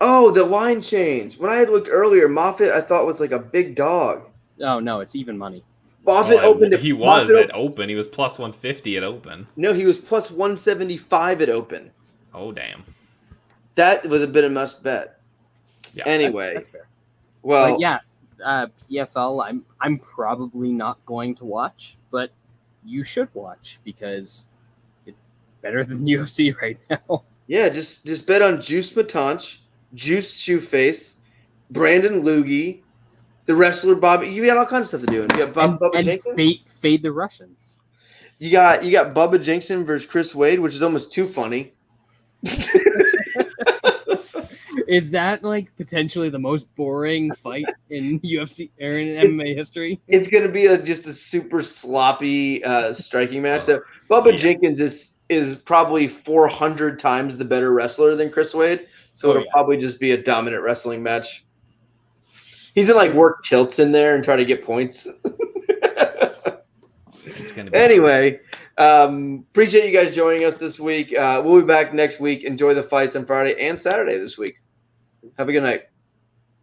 Oh, the line change. When I had looked earlier, Moffitt I thought was like a big dog. Oh, no, it's even money. Moffitt opened it. He was at open. He was plus 150 at open. No, he was plus 175 at open. Oh, damn. That was a bit of must bet. Yeah, anyway. That's fair. Well, but yeah, PFL, I'm probably not going to watch, but you should watch because it's better than UFC right now. Yeah, just bet on Juice Matanch, Juice Shoeface, Brandon Loogie, the wrestler Bobby. You got all kinds of stuff to do. You got Bubba Jenkins. Fade the Russians. You got Bubba Jenkins versus Chris Wade, which is almost too funny. Is that like potentially the most boring fight in UFC or in MMA history? It's going to be just a super sloppy striking match. So Bubba Jenkins is probably 400 times the better wrestler than Chris Wade. So it'll probably just be a dominant wrestling match. He's gonna work tilts in there and try to get points. It's gonna be anyway. Appreciate you guys joining us this week. We'll be back next week. Enjoy the fights on Friday and Saturday this week. Have a good night.